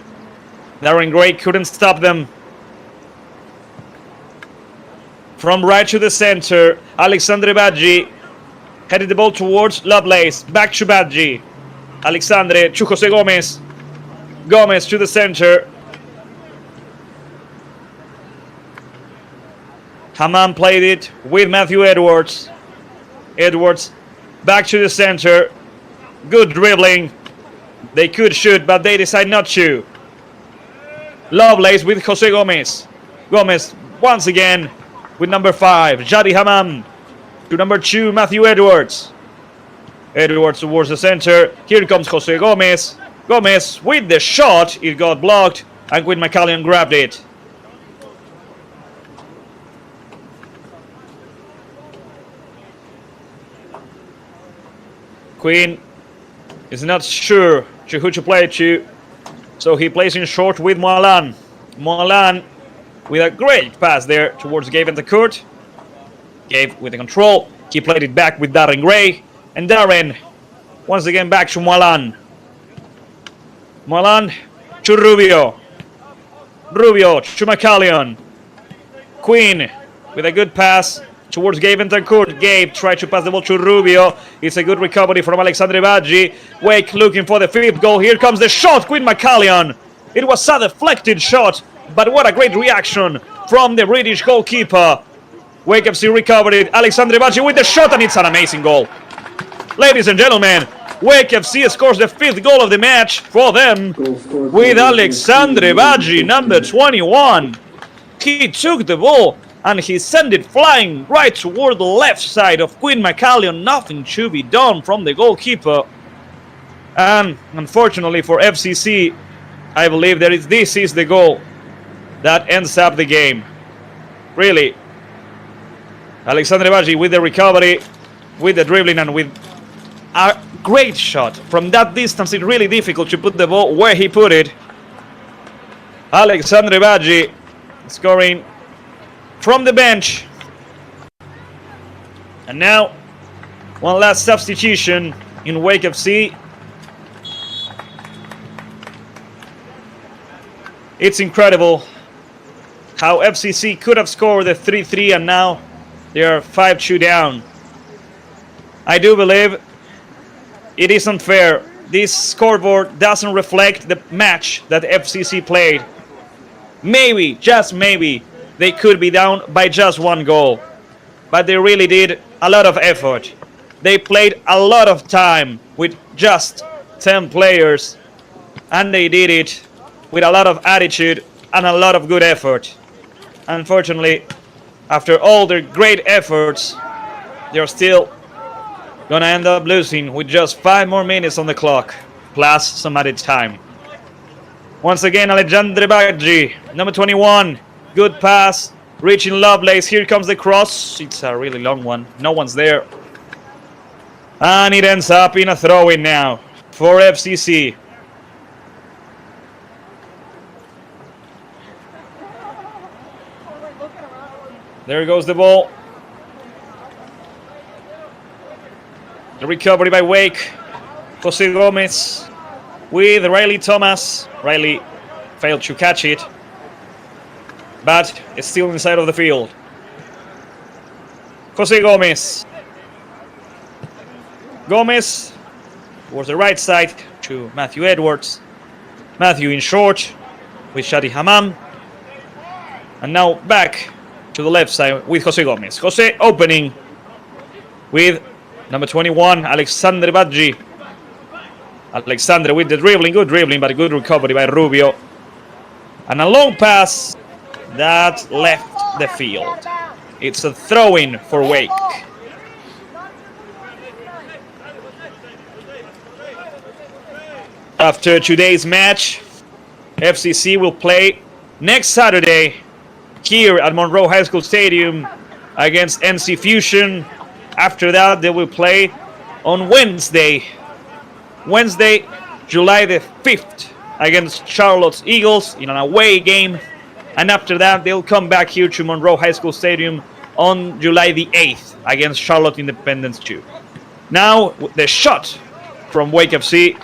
Darren Gray couldn't stop them. From right to the center, Alexandre Badji headed the ball towards Lovelace. Back to Badji. Alexandre to Jose Gomez. Gomez to the center. Hammam played it with Matthew Edwards. Edwards back to the center. Good dribbling. They could shoot, but they decide not to. Lovelace with Jose Gomez. Gomez once again with number 5, Jadi Hammam. To number 2, Matthew Edwards. Edwards towards the center. Here comes Jose Gomez. Gomez with the shot. It got blocked, and Quinn McCallion grabbed it. Quinn is not sure to who to play to, so he plays in short with Moalan. Moalan with a great pass there towards Gabe Bentancur. Gabe with the control. He played it back with Darren Gray. And Darren once again back to Moalan. Moalan to Rubio. Rubio to McCallion. Quinn with a good pass towards Gabe Bentancur. Gabe tried to pass the ball to Rubio. It's a good recovery from Alexandre Badji. Wake looking for the 5th goal. Here comes the shot. Quinn McCallion. It was a deflected shot, but what a great reaction from the British goalkeeper. Wake FC recovered it. Alexandre Badji with the shot, and it's an amazing goal. Ladies and gentlemen, Wake FC scores the 5th goal of the match for them with Alexandre Badji, number 21. He took the ball and he sent it flying right toward the left side of Quinn McCallion. Nothing to be done from the goalkeeper. And unfortunately for FCC, I believe this is the goal that ends up the game. Really. Alexandre Badji with the recovery, with the dribbling, and with a great shot. From that distance, it's really difficult to put the ball where he put it. Alexandre Badji scoring from the bench. And now, one last substitution in Wake FC. It's incredible how FCC could have scored the 3-3 and now they are 5-2 down. I do believe it is unfair. This scoreboard doesn't reflect the match that FCC played. Maybe, just maybe, they could be down by just 1 goal. But they really did a lot of effort. They played a lot of time with just 10 players. And they did it with a lot of attitude and a lot of good effort. Unfortunately, after all their great efforts, they're still gonna end up losing with just 5 more minutes on the clock, plus some added time. Once again, Alexandre Badji, number 21, good pass, reaching Lovelace. Here comes the cross. It's a really long one. No one's there. And it ends up in a throw-in now for FCC. There goes the ball. The recovery by Wake. Jose Gomez with Riley Thomas. Riley failed to catch it, but it's still inside of the field. Jose Gomez. Gomez towards the right side to Matthew Edwards. Matthew in short with Shadi Hammam. And now back to the left side with Jose Gomez. Jose opening with number 21, Alexander Badji. Alexander with the dribbling, good dribbling, but a good recovery by Rubio. And a long pass that left the field. It's a throw-in for Wake. After today's match, FCC will play next Saturday here at Monroe High School Stadium against NC Fusion. After that, they will play on Wednesday, July the 5th, against Charlotte's Eagles in an away game. And after that, they'll come back here to Monroe High School Stadium on July the 8th against Charlotte Independence 2. Now, the shot from Wake FC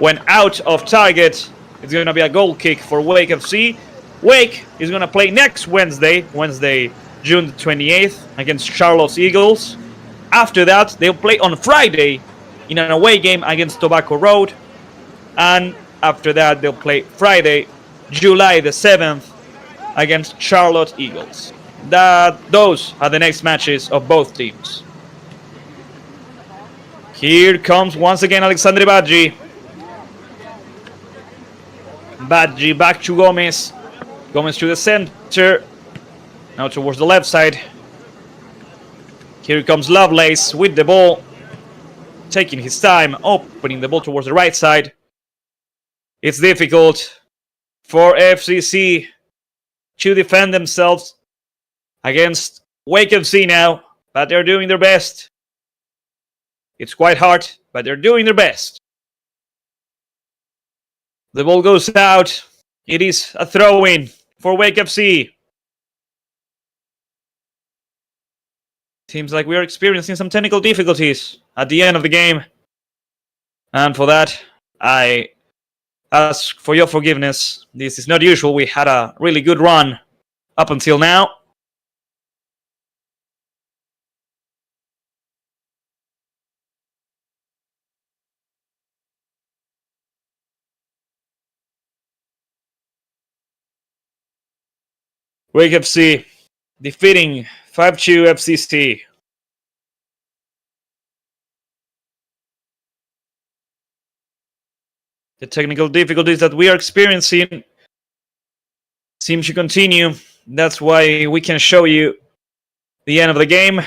went out of target. It's going to be a goal kick for Wake FC. Wake is going to play next Wednesday, June the 28th, against Charlotte's Eagles. After that, they'll play on Friday in an away game against Tobacco Road. And after that, they'll play Friday, July the 7th, against Charlotte Eagles. Those are the next matches of both teams. Here comes once again Alexander Badji. Badji back to Gomez. Gomez to the center. Now towards the left side. Here comes Lovelace with the ball. Taking his time, opening the ball towards the right side. It's difficult for FCC to defend themselves against Wake FC now, but they're doing their best. It's quite hard, but they're doing their best. The ball goes out. It is a throw-in for Wake FC. Seems like we are experiencing some technical difficulties at the end of the game. And for that, I ask for your forgiveness. This is not usual. We had a really good run up until now. Wake FC defeating 5-2 FCC. The technical difficulties that we are experiencing seem to continue. That's why we can show you the end of the game.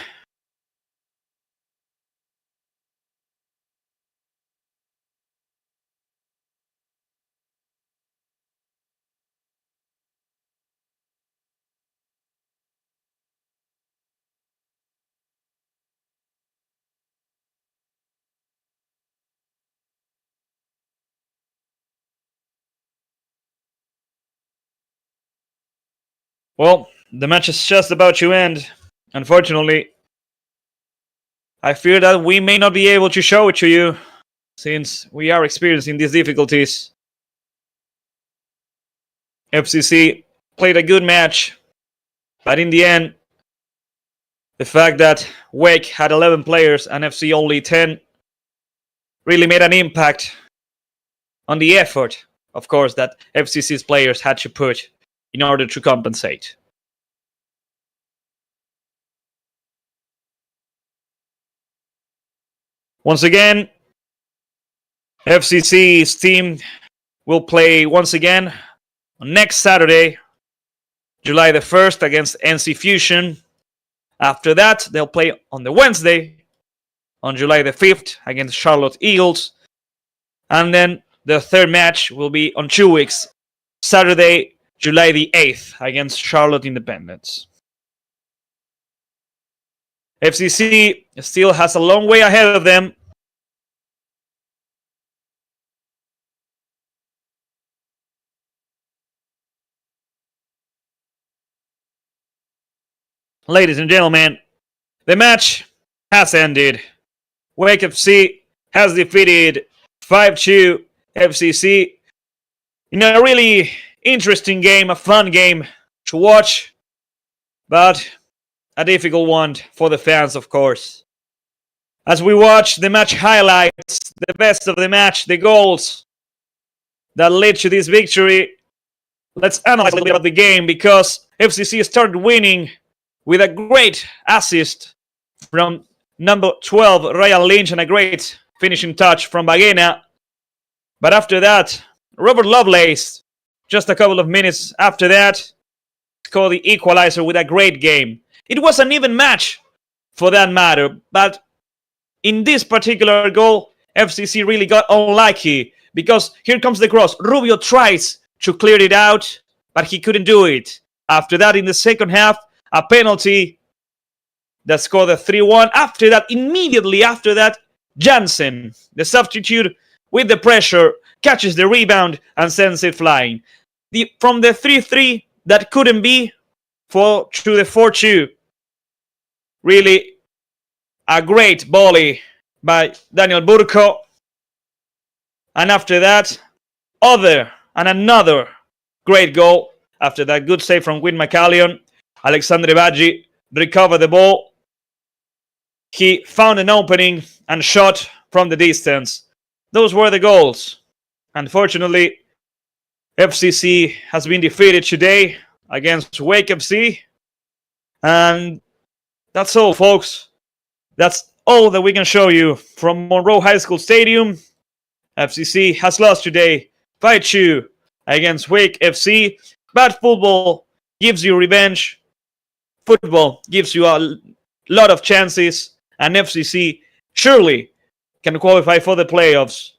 Well, the match is just about to end. Unfortunately, I fear that we may not be able to show it to you since we are experiencing these difficulties. FCC played a good match, but in the end, the fact that Wake had 11 players and FC only 10 really made an impact on the effort, of course, that FCC's players had to put in order to compensate. Once again, FCC's team will play once again on next Saturday, July the 1st, against NC Fusion. After that, they'll play on the Wednesday, on July the 5th, against Charlotte Eagles. And then the third match will be on 2 weeks, Saturday, July the 8th, against Charlotte Independence. FCC still has a long way ahead of them. Ladies and gentlemen, the match has ended. Wake FC has defeated 5-2 FCC in a really interesting game, a fun game to watch, but a difficult one for the fans, of course. As we watch the match highlights, the best of the match, the goals, that led to this victory. Let's analyze a little bit about the game, because FCC started winning with a great assist from number 12, Ryan Lynch, and a great finishing touch from Baguena. But after that, Robert Lovelace, just a couple of minutes after that, scored the equalizer with a great game. It was an even match for that matter, but in this particular goal, FCC really got unlucky, because here comes the cross. Rubio tries to clear it out, but he couldn't do it. After that, in the second half, a penalty that scored the 3-1. After that, immediately after that, Jansen, the substitute with the pressure, catches the rebound and sends it flying. From the 3-3 that couldn't be to the 4-2. Really a great volley by Daniel Burko. And after that, another great goal. After that good save from Win McCallion, Alexandre Baggi recovered the ball. He found an opening and shot from the distance. Those were the goals. Unfortunately, FCC has been defeated today against Wake FC. And that's all, folks. That's all that we can show you from Monroe High School Stadium. FCC has lost today 5-2 against Wake FC. But football gives you revenge. Football gives you a lot of chances. And FCC surely can qualify for the playoffs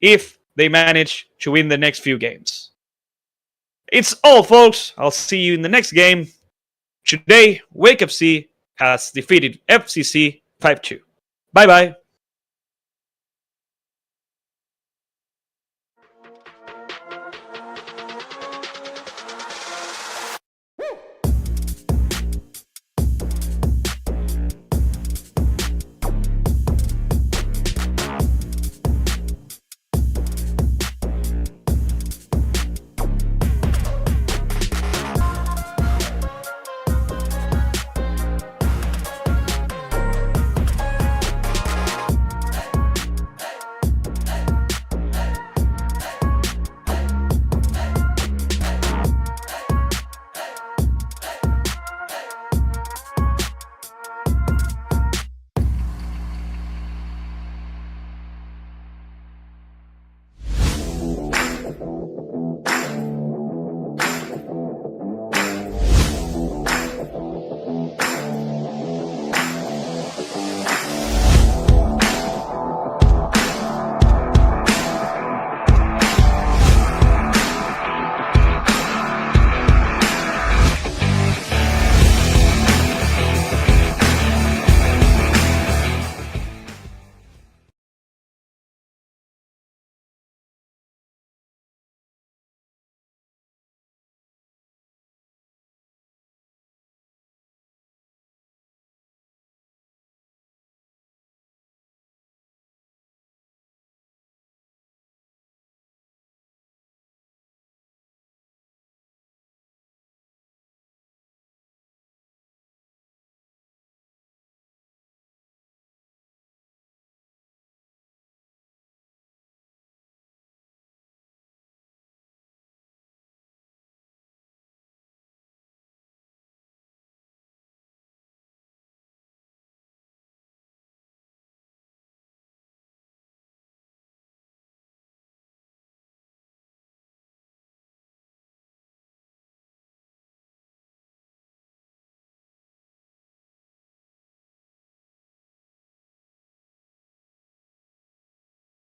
if they manage to win the next few games. It's all, folks. I'll see you in the next game. Today, Wake FC has defeated FCC 5-2. Bye-bye.